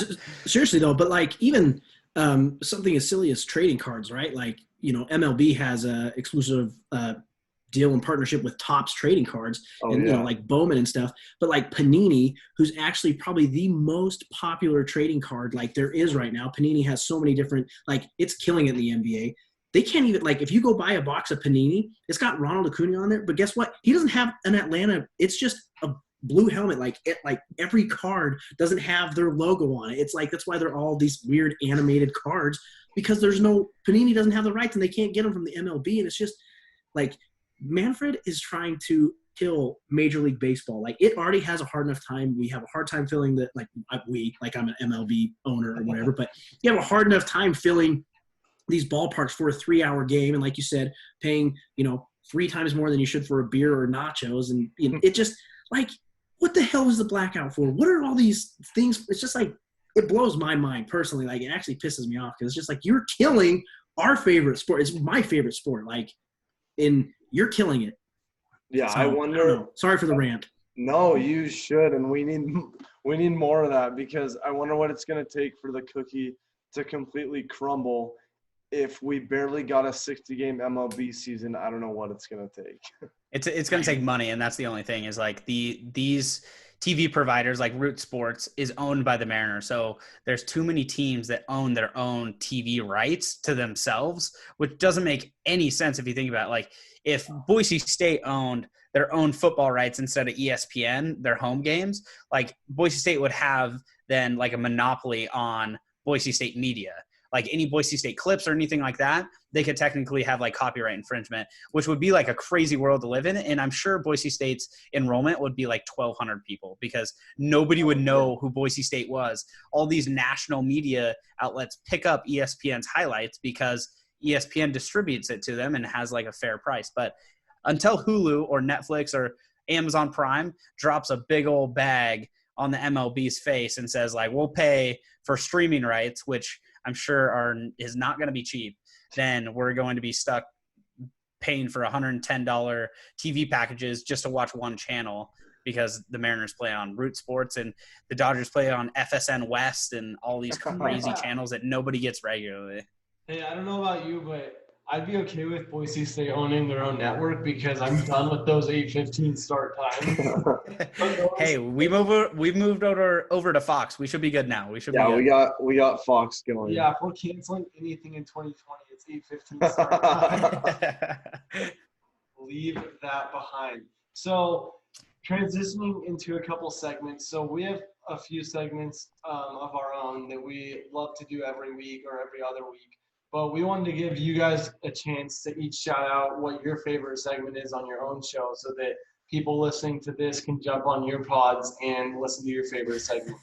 Seriously though, but like even something as silly as trading cards, right? Like, you know, MLB has a exclusive deal in partnership with Topps Trading Cards, you know, like Bowman and stuff. But like Panini, who's actually probably the most popular trading card like there is right now. Panini has so many different, like it's killing it in the NBA. They can't even, like, if you go buy a box of Panini, it's got Ronald Acuna on there, but guess what? He doesn't have an Atlanta. It's just a blue helmet. Like every card doesn't have their logo on it. It's like, that's why they're all these weird animated cards, because Panini doesn't have the rights and they can't get them from the MLB. And it's just like, Manfred is trying to kill Major League Baseball. Like, it already has a hard enough time. We have a hard time filling I'm an MLB owner or whatever, but you have a hard enough time filling these ballparks for a 3-hour game. And like you said, paying, 3 times more than you should for a beer or nachos. And it just like, what the hell is the blackout for? What are all these things? It's just like, it blows my mind personally. Like, it actually pisses me off, because it's just like, you're killing our favorite sport. It's my favorite sport. Like, you're killing it. Yeah, So, I wonder. Sorry for the rant. No, you should, and we need more of that, because I wonder what it's going to take for the cookie to completely crumble. If we barely got a 60-game MLB season, I don't know what it's going to take. It's going to take money, and that's the only thing, is like these TV providers like Root Sports is owned by the Mariners. So there's too many teams that own their own TV rights to themselves, which doesn't make any sense if you think about it. Like, if Boise State owned their own football rights instead of ESPN, their home games, like Boise State would have then like a monopoly on Boise State media. Like any Boise State clips or anything like that, they could technically have like copyright infringement, which would be like a crazy world to live in. And I'm sure Boise State's enrollment would be like 1,200 people because nobody would know who Boise State was. All these national media outlets pick up ESPN's highlights because ESPN distributes it to them and has like a fair price. But until Hulu or Netflix or Amazon Prime drops a big old bag on the MLB's face and says like, we'll pay for streaming rights, which I'm sure is not going to be cheap, then we're going to be stuck paying for $110 TV packages just to watch one channel because the Mariners play on Root Sports and the Dodgers play on FSN West and all these crazy channels that nobody gets regularly. Hey, I don't know about you, but I'd be okay with Boise State owning their own network because I'm done with those 8:15 start times. Hey, we've moved over to Fox. We should be good now. We should be good. we got Fox going. Yeah, if we're canceling anything in 2020, it's 8:15 start time. Leave that behind. So transitioning into a couple segments. So we have a few segments of our own that we love to do every week or every other week. But we wanted to give you guys a chance to each shout out what your favorite segment is on your own show so that people listening to this can jump on your pods and listen to your favorite segment.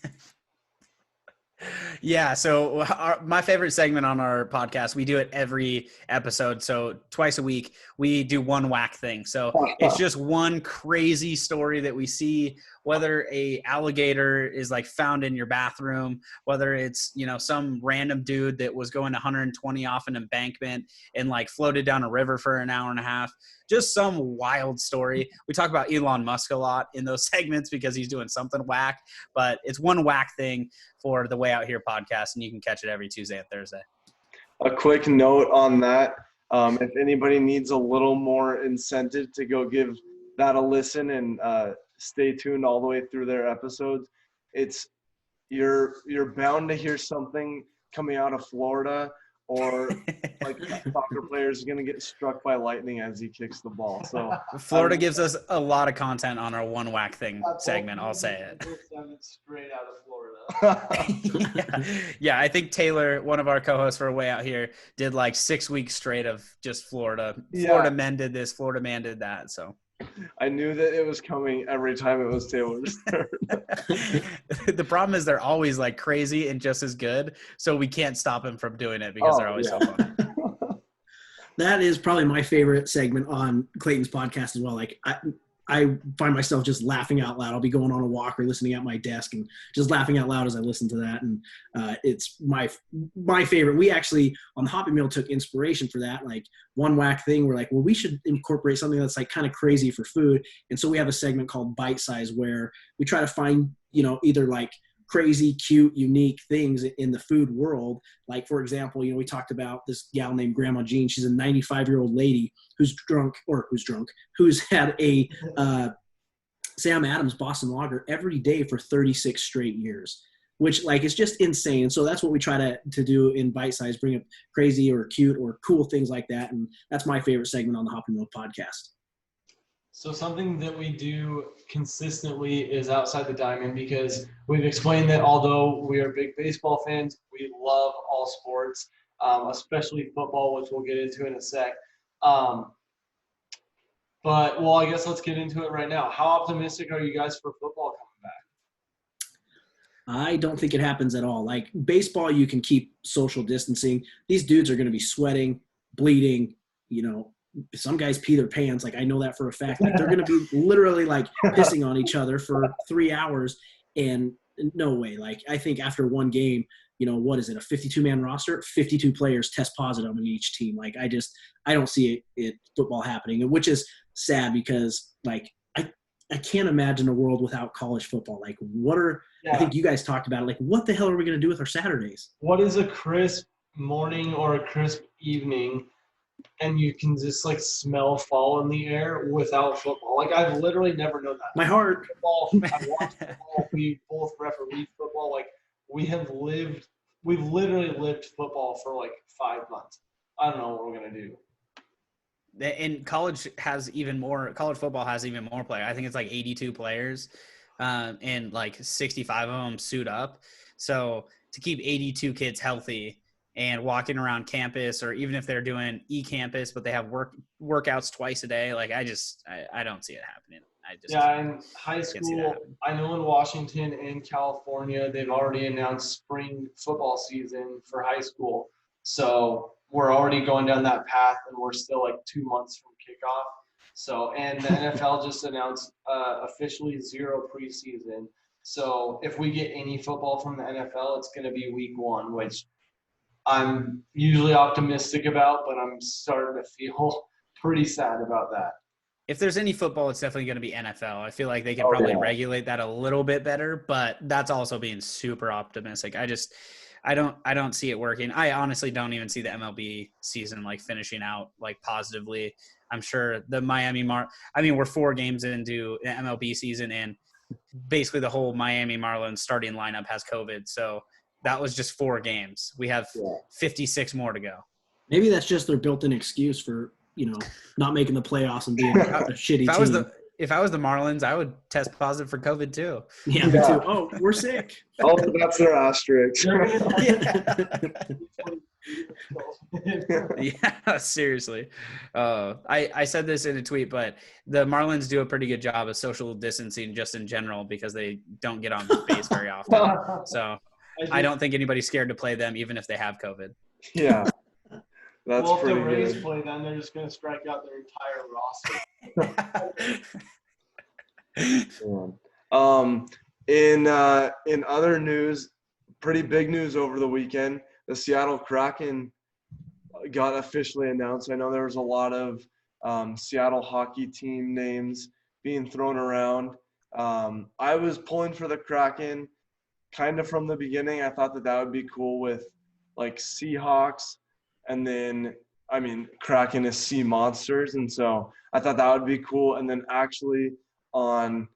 Yeah, so my favorite segment on our podcast, we do it every episode. So twice a week, we do one whack thing. So it's just one crazy story that we see, whether a alligator is like found in your bathroom, whether it's, some random dude that was going 120 off an embankment and like floated down a river for an hour and a half. Just some wild story. We talk about Elon Musk a lot in those segments because he's doing something whack, but it's one whack thing for the Way Out Here podcast, and you can catch it every Tuesday and Thursday. A quick note on that. If anybody needs a little more incentive to go give that a listen and stay tuned all the way through their episodes, you're bound to hear something coming out of Florida or like a soccer player is going to get struck by lightning as he kicks the ball. So Florida gives us a lot of content on our one whack thing segment. I'll say it. Straight out of Florida. Yeah, I think Taylor, one of our co-hosts for Way Out Here, did like 6 weeks straight of just Florida. Florida men did this, Florida man did that. So I knew that it was coming every time it was Taylor's turn. The problem is they're always like crazy and just as good, so we can't stop him from doing it because they're always so fun. That is probably my favorite segment on Clayton's podcast as well. Like I find myself just laughing out loud. I'll be going on a walk or listening at my desk and just laughing out loud as I listen to that. And it's my favorite. We actually on the Hoppy Meal took inspiration for that. Like one whack thing. We're like, well, we should incorporate something that's like kind of crazy for food. And so we have a segment called Bite Size where we try to find, either like crazy, cute, unique things in the food world. Like, for example, we talked about this gal named Grandma Jean. She's a 95-year-old lady who's had a Sam Adams Boston Lager every day for 36 straight years, which like is just insane. So that's what we try to do in Bite Size, bring up crazy or cute or cool things like that. And that's my favorite segment on the Hoppy Mill podcast. So something that we do consistently is Outside the Diamond because we've explained that although we are big baseball fans, we love all sports, especially football, which we'll get into in a sec. I guess let's get into it right now. How optimistic are you guys for football coming back? I don't think it happens at all. Like baseball, you can keep social distancing. These dudes are going to be sweating, bleeding, some guys pee their pants. Like I know that for a fact. Like they're going to be literally like pissing on each other for 3 hours and no way. Like I think after one game, what is it? A 52-man roster, 52 players test positive on each team. Like I don't see it football happening, which is sad because like, I can't imagine a world without college football. Like I think you guys talked about it. Like what the hell are we going to do with our Saturdays? What is a crisp morning or a crisp evening and you can just like smell fall in the air without football? Like I've literally never known that. My heart. Football, I've watched football. We both referee football. Like we've literally lived football for like 5 months. I don't know what we're gonna do. And college football has even more players. I think it's like 82 players, and like 65 of them suit up. So to keep 82 kids healthy and walking around campus, or even if they're doing e-campus, but they have workouts twice a day. Like I don't see it happening. I just in high can't see that school, happening. I know in Washington and California, they've already announced spring football season for high school. So we're already going down that path, and we're still like 2 months from kickoff. So, and the NFL just announced officially 0 preseason. So if we get any football from the NFL, it's going to be week 1, which I'm usually optimistic about, but I'm starting to feel pretty sad about that. If there's any football, it's definitely going to be NFL. I feel like they can probably regulate that a little bit better, but that's also being super optimistic. I don't see it working. I honestly don't even see the MLB season like finishing out like positively. I'm sure the we're 4 games into the MLB season, and basically the whole Miami Marlins starting lineup has COVID. So that was just 4 games. We have 56 more to go. Maybe that's just their built-in excuse for, not making the playoffs and being a shitty team. If I was the Marlins, I would test positive for COVID too. Yeah, me too. Oh, we're sick. Oh, that's their asterisk. Yeah, seriously. I said this in a tweet, but the Marlins do a pretty good job of social distancing just in general because they don't get on base very often. So I don't think anybody's scared to play them, even if they have COVID. Yeah. That's well, if pretty the Rays good. play, then they're just going to strike out their entire roster. In other news, pretty big news over the weekend, the Seattle Kraken got officially announced. I know there was a lot of Seattle hockey team names being thrown around. I was pulling for the Kraken kind of from the beginning. I thought that would be cool with like Seahawks, and then Kraken is sea monsters, and so I thought that would be cool. And then actually on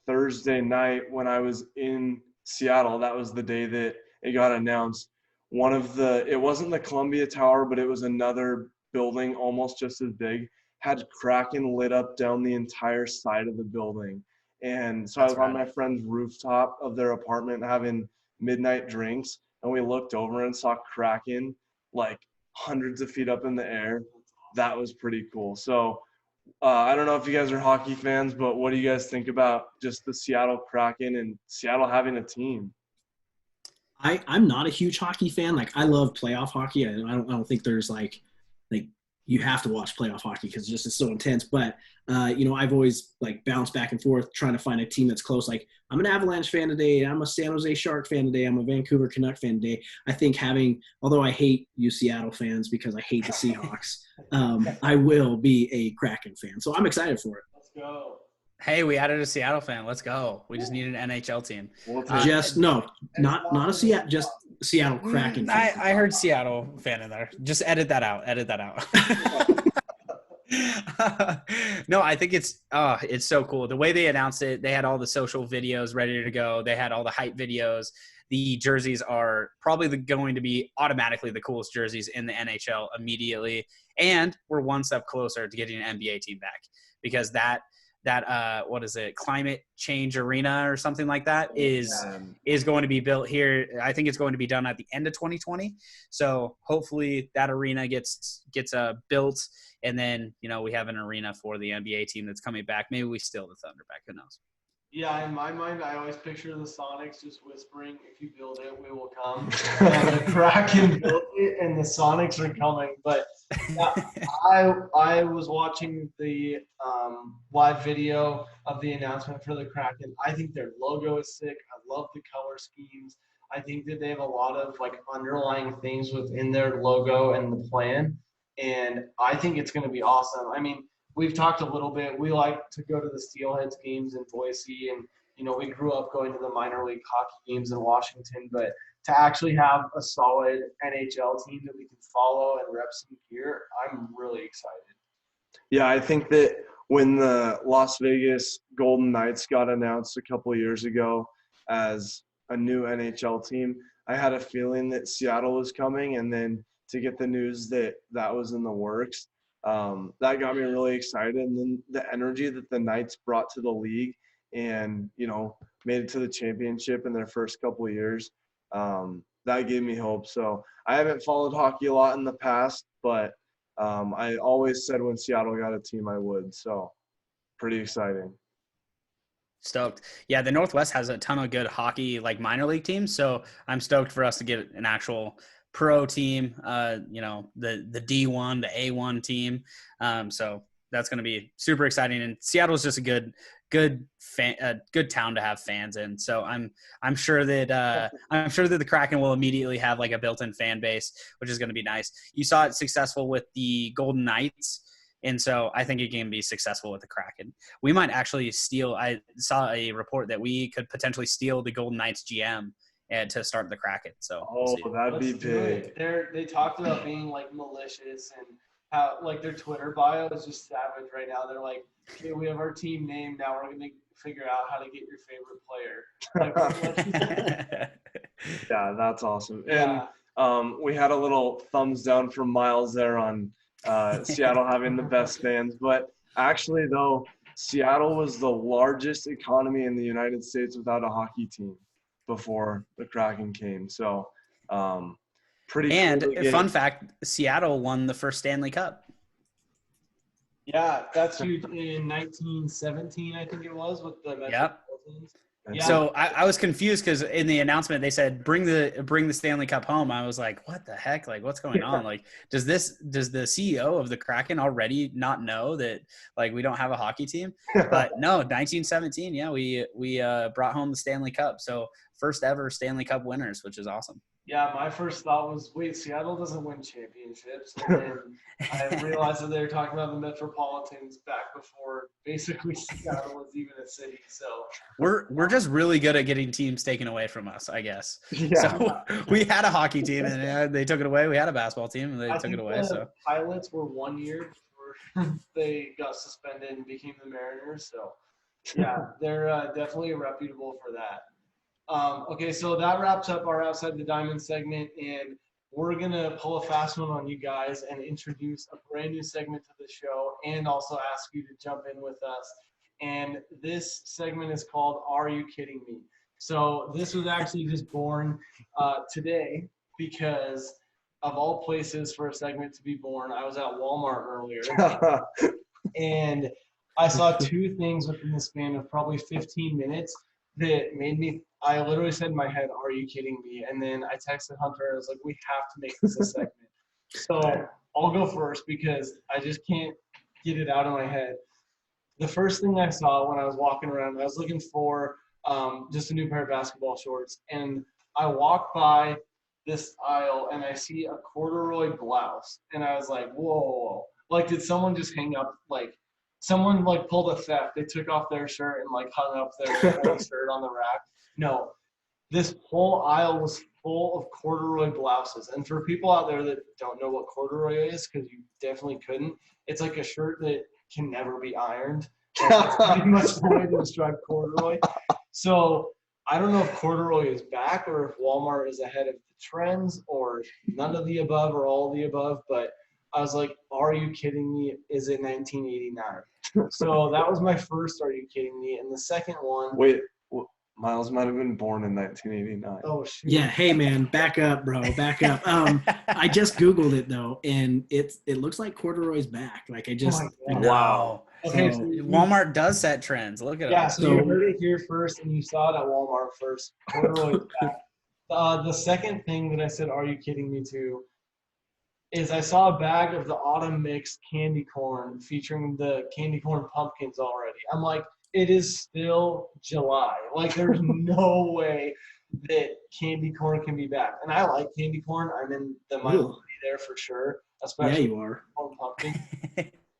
Thursday night when I was in Seattle, that was the day that it got announced. It wasn't the Columbia Tower, but it was another building almost just as big, had Kraken lit up down the entire side of the building. And so I was on my friend's rooftop of their apartment having midnight drinks, and we looked over and saw Kraken like hundreds of feet up in the air. That was pretty cool. So I don't know if you guys are hockey fans, but what do you guys think about just the Seattle Kraken and Seattle having a team? I'm not a huge hockey fan. Like, I love playoff hockey. I don't think there's like you have to watch playoff hockey because it's so intense. But I've always like bounced back and forth trying to find a team that's close. Like, I'm an Avalanche fan today. I'm a San Jose Shark fan today. I'm a Vancouver Canuck fan today. I think although I hate you Seattle fans because I hate the Seahawks, I will be a Kraken fan. So I'm excited for it. Let's go. Hey, we added a Seattle fan. Let's go. We just need an NHL team. Not a Seattle, just Seattle Kraken fan. I heard Seattle fan in there. Just edit that out. No, I think it's so cool. The way they announced it, they had all the social videos ready to go. They had all the hype videos. The jerseys are probably going to be automatically the coolest jerseys in the NHL immediately. And we're one step closer to getting an NBA team back because that what is it, climate change arena or something like that is going to be built here. I think it's going to be done at the end of 2020. So hopefully that arena gets built, and then we have an arena for the NBA team that's coming back. Maybe we steal the Thunder back. Who knows? Yeah, in my mind, I always picture the Sonics just whispering, "If you build it, we will come." And the Kraken built it, and the Sonics are coming. But yeah, I was watching the live video of the announcement for the Kraken. I think their logo is sick. I love the color schemes. I think that they have a lot of like underlying things within their logo and the plan, and I think it's going to be awesome. I mean, we've talked a little bit. We like to go to the Steelheads games in Boise, and we grew up going to the minor league hockey games in Washington. But to actually have a solid NHL team that we can follow and rep some gear, I'm really excited. Yeah, I think that when the Las Vegas Golden Knights got announced a couple of years ago as a new NHL team, I had a feeling that Seattle was coming, and then to get the news that was in the works, that got me really excited. And then the energy that the Knights brought to the league and, made it to the championship in their first couple of years that gave me hope. So I haven't followed hockey a lot in the past, but I always said when Seattle got a team I would. So pretty exciting. Stoked. Yeah, the Northwest has a ton of good hockey, like minor league teams. So I'm stoked for us to get an actual pro team, the D1, the A1 team. So that's going to be super exciting. And Seattle's just a good town to have fans in. So I'm sure that the Kraken will immediately have like a built-in fan base, which is going to be nice. You saw it successful with the Golden Knights. And so I think it can be successful with the Kraken. We might actually steal. I saw a report that we could potentially steal the Golden Knights GM and to start the Kraken. So that'd be big. They talked about being like malicious and how like their Twitter bio is just savage right now. They're like, okay, we have our team name. Now we're gonna figure out how to get your favorite player. Yeah, that's awesome. Yeah. And we had a little thumbs down from Miles there on Seattle having the best fans. But actually, though, Seattle was the largest economy in the United States without a hockey team before the Kraken came. So pretty And cool fun fact, Seattle won the first Stanley Cup. Yeah, that's huge. In 1917, I think it was, with the Metropolitans. Yeah. So I was confused because in the announcement they said bring the Stanley Cup home. I was like, what the heck? Like, what's going on? Like, does the CEO of the Kraken already not know that like we don't have a hockey team? But no, 1917, yeah, we brought home the Stanley Cup. So first ever Stanley Cup winners, which is awesome. Yeah, my first thought was, wait, Seattle doesn't win championships. And then I realized that they were talking about the Metropolitans back before basically Seattle was even a city. So we're just really good at getting teams taken away from us, I guess. Yeah. So we had a hockey team and they took it away. We had a basketball team and they took it away. So Pilots were 1 year before they got suspended and became the Mariners. So yeah, they're definitely reputable for that. Okay, so that wraps up our Outside the Diamond segment, and we're going to pull a fast one on you guys and introduce a brand new segment to the show and also ask you to jump in with us. And this segment is called Are You Kidding Me? So this was actually just born today because of all places for a segment to be born. I was at Walmart earlier, and I saw two things within the span of probably 15 minutes that made me – I literally said in my head, are you kidding me? And then I texted Hunter and I was like, we have to make this a segment. So I'll go first because I just can't get it out of my head. The first thing I saw when I was walking around, I was looking for just a new pair of basketball shorts. And I walked by this aisle and I see a corduroy blouse. And I was like, whoa. Like, did someone just hang up, like, someone like pulled a theft. They took off their shirt and like hung up their shirt on the rack. No, this whole aisle was full of corduroy blouses. And for people out there that don't know what corduroy is, because you definitely couldn't, it's like a shirt that can never be ironed. That's pretty much the way to describe corduroy. So I don't know if corduroy is back or if Walmart is ahead of the trends or none of the above or all of the above, but I was like, are you kidding me? Is it 1989? So that was my first, are you kidding me? And the second one. Wait, Miles might have been born in 1989. Oh, shoot. Yeah, hey, man, back up, bro, back up. I just Googled it, though, and it looks like corduroy's back. Like, I just wow. Okay, so Walmart does set trends. Look at it. Yeah, so you heard it here first, and you saw it at Walmart first. Corduroy's back. The second thing that I said, are you kidding me, to, is I saw a bag of the autumn mix candy corn featuring the candy corn pumpkins already. I'm like, it is still July. Like, there's no way that candy corn can be back. And I like candy corn. I'm in the minority there for sure, especially you are. corn pumpkin.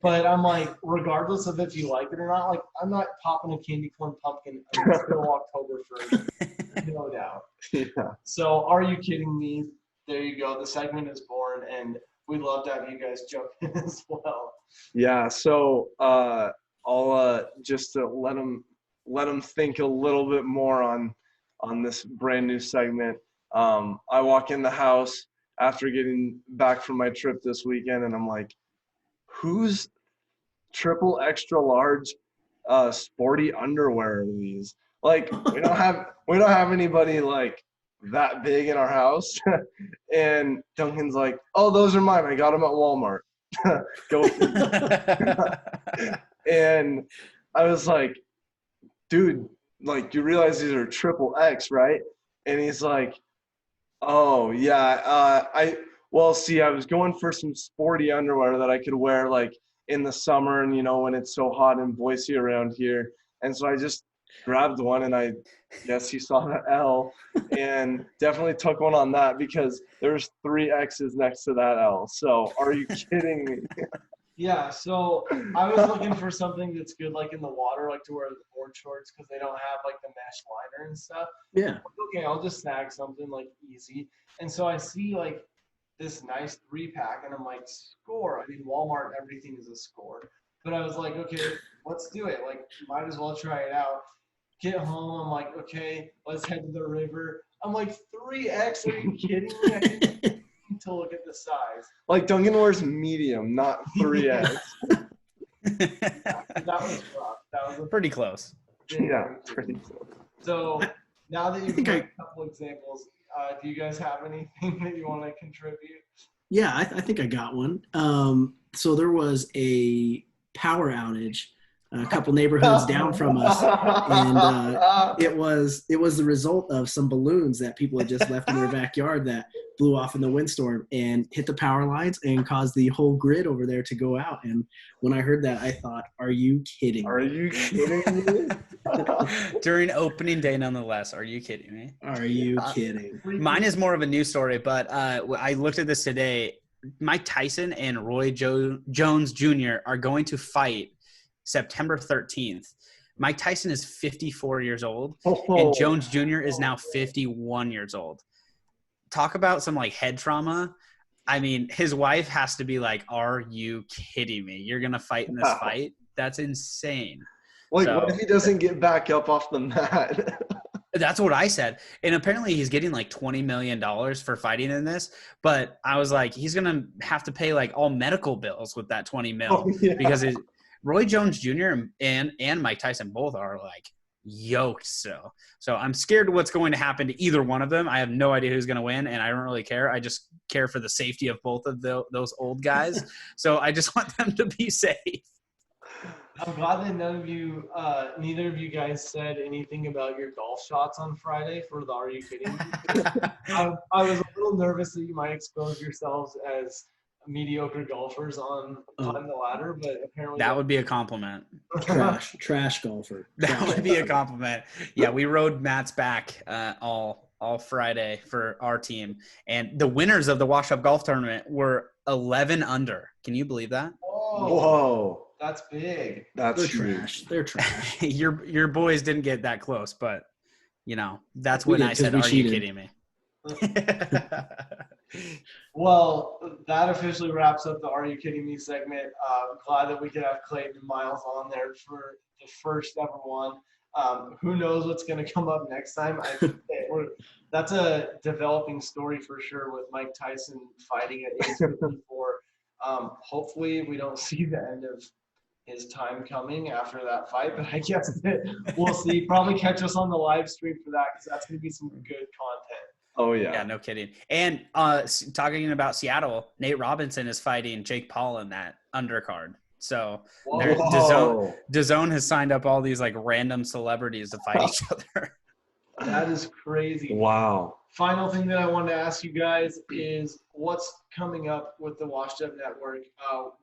But I'm like, regardless of if you like it or not, like, I'm not popping a candy corn pumpkin until October 1st, no doubt. Yeah. So, are you kidding me? There you go. The segment is born, and we'd love to have you guys jump in as well. Yeah. So I'll just to let them think a little bit more on this brand new segment. I walk in the house after getting back from my trip this weekend, and I'm like, whose triple extra large sporty underwear are these? Like, we don't have anybody like that big in our house. And Duncan's like, "Oh, those are mine. I got them at Walmart." Go. And I was like, "Dude, like you realize these are triple X, right?" And he's like, "Oh yeah, see, I was going for some sporty underwear that I could wear like in the summer and when it's so hot in Boise around here, and so I just grabbed one and I guess he saw the L and definitely took one on that because there's 3 X's next to that L. So are you kidding me?" Yeah, so I was looking for something that's good, like in the water, like to wear the board shorts because they don't have like the mesh liner and stuff. Yeah. Okay, I'll just snag something like easy. And so I see like this nice 3-pack, and I'm like, score. I mean, Walmart, everything is a score. But I was like, okay, let's do it. Like, might as well try it out. Get home, I'm like, okay, let's head to the river. I'm like, 3X? Are you kidding me? I didn't need to look at the size. Like Duncan wears medium, not 3X. That was rough. That was a Pretty close. Yeah, pretty cool. So now that you've think got a couple examples, do you guys have anything that you want to contribute? Yeah, I think I got one. So there was a power outage a couple neighborhoods down from us, and it was the result of some balloons that people had just left in their backyard that blew off in the windstorm and hit the power lines and caused the whole grid over there to go out. And when I heard that, I thought, "Are you kidding me? Are you kidding me?" During opening day, nonetheless. Are you kidding me? Are you kidding?" Mine is more of a news story, but I looked at this today. Mike Tyson and Roy Jones Jr. are going to fight September 13th. Mike Tyson is 54 years old, and Jones Jr. is now 51 years old. Talk about some like head trauma. I mean, his wife has to be like, "Are you kidding me? You're going to fight in this fight? That's insane." Like, So- what if he doesn't get back up off the mat? That's what I said. And apparently he's getting like $20 million for fighting in this. But I was like, he's going to have to pay like all medical bills with that 20 mil Yeah. because Roy Jones Jr. and Mike Tyson both are like yoked. So I'm scared what's going to happen to either one of them. I have no idea who's going to win, and I don't really care. I just care for the safety of both of those old guys. So I just want them to be safe. I'm glad that neither of you guys said anything about your golf shots on Friday for the Are You Kidding Me? I was a little nervous that you might expose yourselves as mediocre golfers on Climb the Ladder, but apparently That would be a compliment. Trash golfer. That would be a compliment. Yeah, we rode Matt's back all Friday for our team, and the winners of the Wash Up Golf Tournament were 11 under. Can you believe that? Whoa. That's big. That's They're huge. trash. They're trash. Your boys didn't get that close, but that's We when did, I said, 'cause we "Are you cheated." kidding me?" Well, that officially wraps up the Are You Kidding Me segment. Glad that we could have Clayton and Miles on there for the first ever one. Who knows what's going to come up next time? That's a developing story for sure with Mike Tyson fighting at age 54. Hopefully we don't see the end of his time coming after that fight, but I guess that we'll see. Probably catch us on the live stream for that because that's going to be some good content. Oh, Yeah, yeah. no kidding. And talking about Seattle, Nate Robinson is fighting Jake Paul in that undercard. So Whoa. Whoa. DAZN has signed up all these like random celebrities to fight each other. That is crazy. Wow. Final thing that I wanted to ask you guys is what's coming up with the Washed Up Network.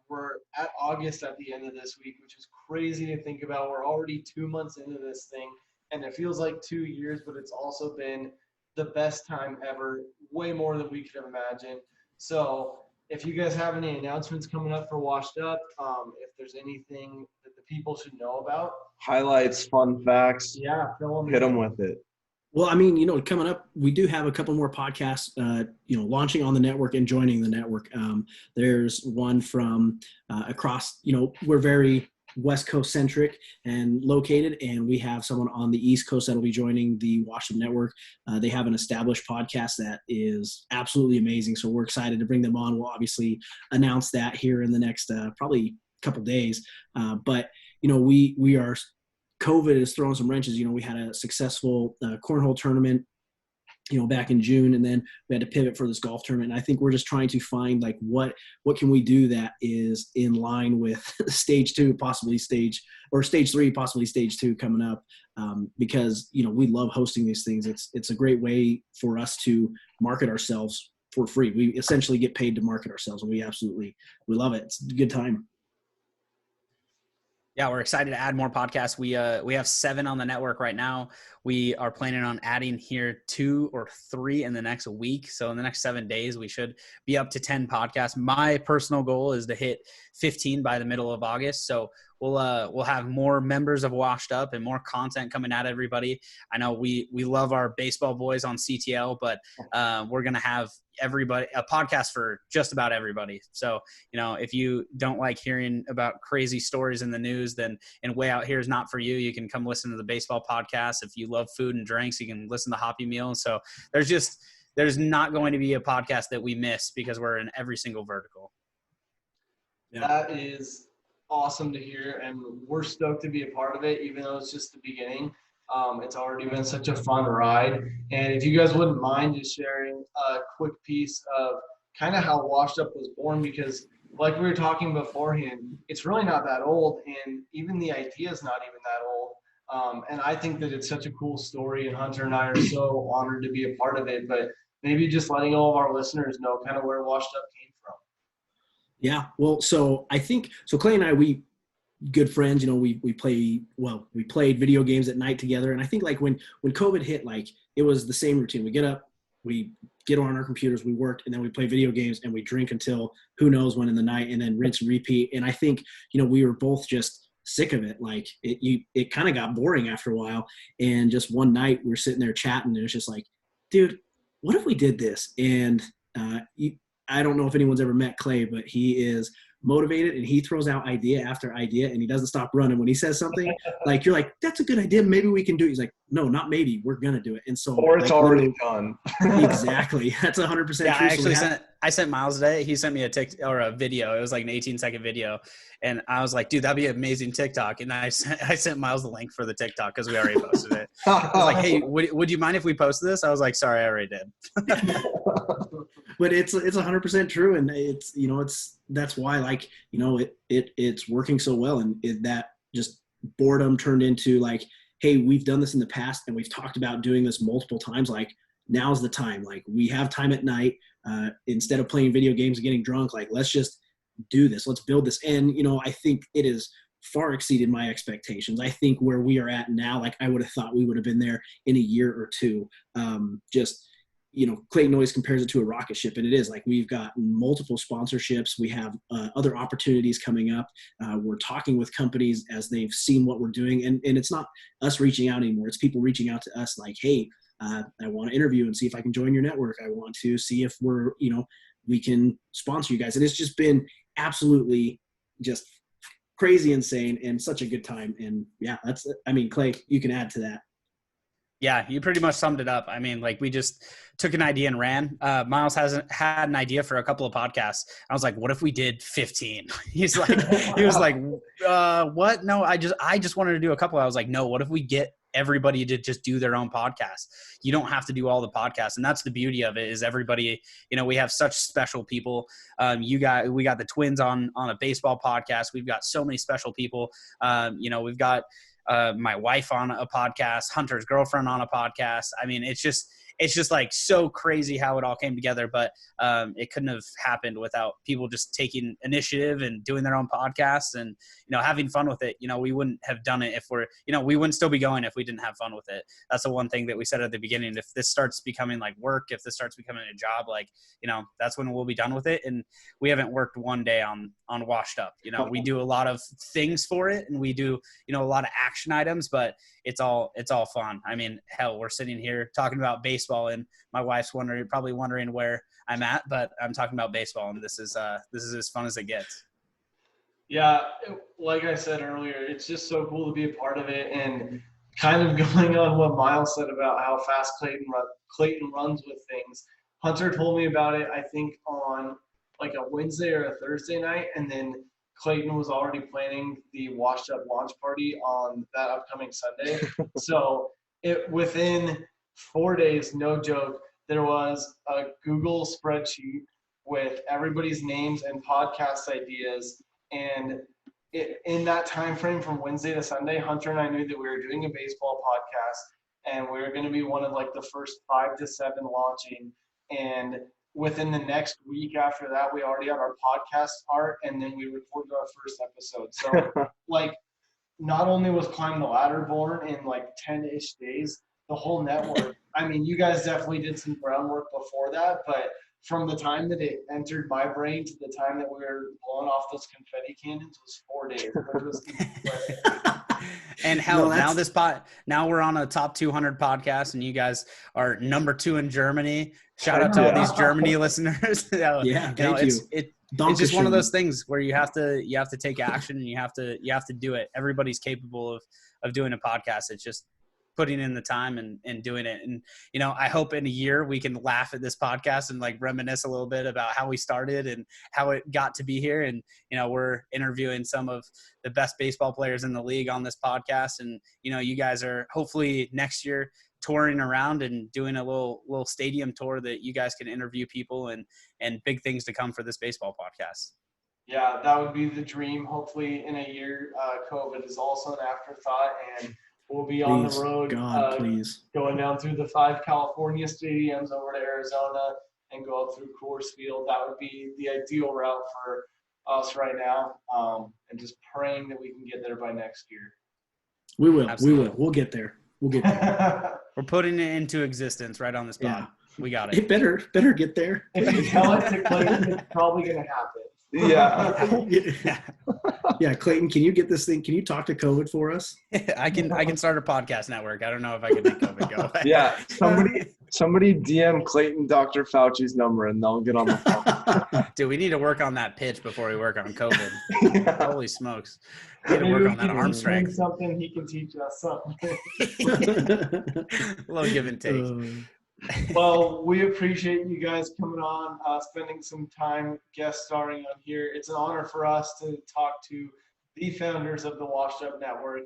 We're at August at the end of this week, which is crazy to think about. We're already 2 months into this thing, and it feels like 2 years, but it's also been the best time ever, way more than we could have imagined. So if you guys have any announcements coming up for Washed Up, if there's anything that the people should know about, Highlights, fun facts. yeah, fill them Hit them with it. Well, I mean, coming up, we do have a couple more podcasts, launching on the network and joining the network. There's one from across, we're very West Coast centric and located, and we have someone on the East Coast that'll be joining the Washed Up Network. They have an established podcast that is absolutely amazing, so we're excited to bring them on. We'll obviously announce that here in the next probably couple days. But we are. COVID is throwing some wrenches. We had a successful cornhole tournament back in June, and then we had to pivot for this golf tournament. And I think we're just trying to find like what can we do that is in line with stage 2, possibly stage 3, possibly stage 2 coming up, because we love hosting these things. It's a great way for us to market ourselves for free. We essentially get paid to market ourselves, and we love it. It's a good time. Yeah, we're excited to add more podcasts. We have 7 on the network right now. We are planning on adding here 2 or 3 in the next week. So in the next 7 days, we should be up to 10 podcasts. My personal goal is to hit 15 by the middle of August. So we'll have more members of Washed Up and more content coming at everybody. I know we love our baseball boys on CTL, but we're gonna have everybody a podcast for just about everybody. So if you don't like hearing about crazy stories in the news, then Way Out Here is not for you. You can come listen to the baseball podcast. If you love food and drinks, you can listen to Hoppy Meal. So there's not going to be a podcast that we miss because we're in every single vertical. Yeah. That is awesome to hear, and we're stoked to be a part of it, even though it's just the beginning. It's already been such a fun ride. And if you guys wouldn't mind just sharing a quick piece of kind of how Washed Up was born, because like we were talking beforehand, it's really not that old, and even the idea is not even that old. And I think that it's such a cool story, and Hunter and I are so honored to be a part of it. But maybe just letting all of our listeners know kind of where Washed Up came from. Yeah, well, so I think Clay and I, we good friends. We played video games at night together, and I think like when COVID hit, like it was the same routine. We get up, we get on our computers, we work, and then we play video games and we drink until who knows when in the night, and then rinse and repeat. And I think we were both just sick of it. Like it kind of got boring after a while. And just one night we were sitting there chatting, and it was just like, dude, what if we did this? And I don't know if anyone's ever met Clay, but he is motivated, and he throws out idea after idea, and he doesn't stop running. When he says something, like you're like, that's a good idea, maybe we can do it. He's like, no, not maybe, we're gonna do it. And so, or it's like, already done. Exactly, that's 100% true. Yeah, I sent Miles today. He sent me a video. It was like an 18-second video, and I was like, dude, that'd be an amazing TikTok. And I sent Miles the link for the TikTok because we already posted it. I was like, hey, would you mind if we posted this? I was like, sorry, I already did. But it's 100% true, and that's why, like, it's working so well, and that just boredom turned into like, hey, we've done this in the past, and we've talked about doing this multiple times. Like, now's the time. Like, we have time at night. Instead of playing video games and getting drunk, like, let's just do this. Let's build this. And I think it has far exceeded my expectations. I think where we are at now, like, I would have thought we would have been there in a year or two. Clayton always compares it to a rocket ship, and it is. Like, we've got multiple sponsorships. We have other opportunities coming up. We're talking with companies as they've seen what we're doing, and it's not us reaching out anymore. It's people reaching out to us like, hey, I want to interview and see if I can join your network. I want to see if we can sponsor you guys. And it's just been absolutely just crazy insane and such a good time. And yeah, Clay, you can add to that. Yeah, you pretty much summed it up. I mean, like, we just took an idea and ran. Miles hasn't had an idea for a couple of podcasts. I was like, what if we did 15? He was like, what? No, I just wanted to do a couple. I was like, no, what if we get everybody to just do their own podcast? You don't have to do all the podcasts. And that's the beauty of it, is everybody, we have such special people. We got the twins on a baseball podcast. We've got so many special people. We've got my wife on a podcast, Hunter's girlfriend on a podcast. I mean, it's just like so crazy how it all came together, but it couldn't have happened without people just taking initiative and doing their own podcasts and, having fun with it. We wouldn't have done it if we wouldn't still be going if we didn't have fun with it. That's the one thing that we said at the beginning. If this starts becoming like work, if this starts becoming a job, like, that's when we'll be done with it. And we haven't worked one day on Washed Up. We do a lot of things for it, and we do, a lot of action items, but it's all fun. I mean, hell, we're sitting here talking about baseball, and my wife's probably wondering where I'm at, but I'm talking about baseball, and this is as fun as it gets. Yeah, like I said earlier, it's just so cool to be a part of it, and kind of going on what Miles said about how fast Clayton runs with things. Hunter told me about it, I think, on like a Wednesday or a Thursday night, and then Clayton was already planning the Washed Up launch party on that upcoming Sunday. So within 4 days, no joke, there was a Google spreadsheet with everybody's names and podcast ideas. And in that time frame from Wednesday to Sunday, Hunter and I knew that we were doing a baseball podcast, and we were going to be one of like the first 5 to 7 launching. And within the next week after that, we already had our podcast art, and then we recorded our first episode. So like, not only was Climb the Ladder born in like 10-ish days, the whole network, I mean, you guys definitely did some groundwork before that, but from the time that it entered my brain to the time that we were blowing off those confetti cannons was 4 days. Which was And hell, now we're on a top 200 podcast, and you guys are number 2 in Germany. Shout out to all these Germany listeners. Yeah, thank you. It's just one of those things where you have to take action, and you have to do it. Everybody's capable of doing a podcast. It's just putting in the time and doing it. And, I hope in a year we can laugh at this podcast and like reminisce a little bit about how we started and how it got to be here. And, we're interviewing some of the best baseball players in the league on this podcast. And, you guys are hopefully next year touring around and doing a little stadium tour that you guys can interview people and big things to come for this baseball podcast. Yeah, that would be the dream. Hopefully in a year, COVID is also an afterthought, and we'll be on the road, going down through the 5 California stadiums over to Arizona and go up through Coors Field. That would be the ideal route for us right now, and just praying that we can get there by next year. We will. Absolutely. We will. We'll get there. We'll get there. We're putting it into existence right on this pod. Yeah. We got it. It better get there. If you tell it to Clayton, it's probably going to happen. Yeah. Yeah, Clayton, can you get this thing? Can you talk to COVID for us? I can start a podcast network. I don't know if I can make COVID go away. Yeah. Somebody DM Clayton Dr. Fauci's number, and they'll get on the phone. Dude, we need to work on that pitch before we work on COVID. Yeah. Holy smokes. We need to work on that arm strength. Something he can teach us something. A little give and take. Well, we appreciate you guys coming on, spending some time guest starring on here. It's an honor for us to talk to the founders of the Washed Up Network.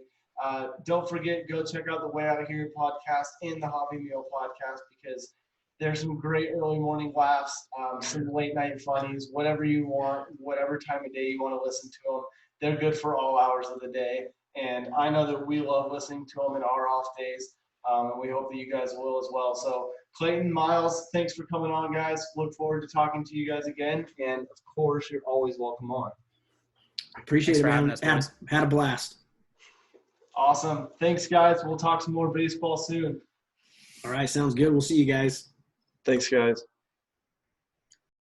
Don't forget, go check out the Way Out Here podcast and the Hoppy Meal podcast, because there's some great early morning laughs, some late night funnies, whatever you want, whatever time of day you want to listen to them. They're good for all hours of the day. And I know that we love listening to them in our off days. And we hope that you guys will as well. So Clayton, Miles, thanks for coming on, guys. Look forward to talking to you guys again. And of course, you're always welcome on. Appreciate it, man. Having us, Had a blast. Awesome. Thanks, guys. We'll talk some more baseball soon. All right, sounds good. We'll see you guys. Thanks, guys.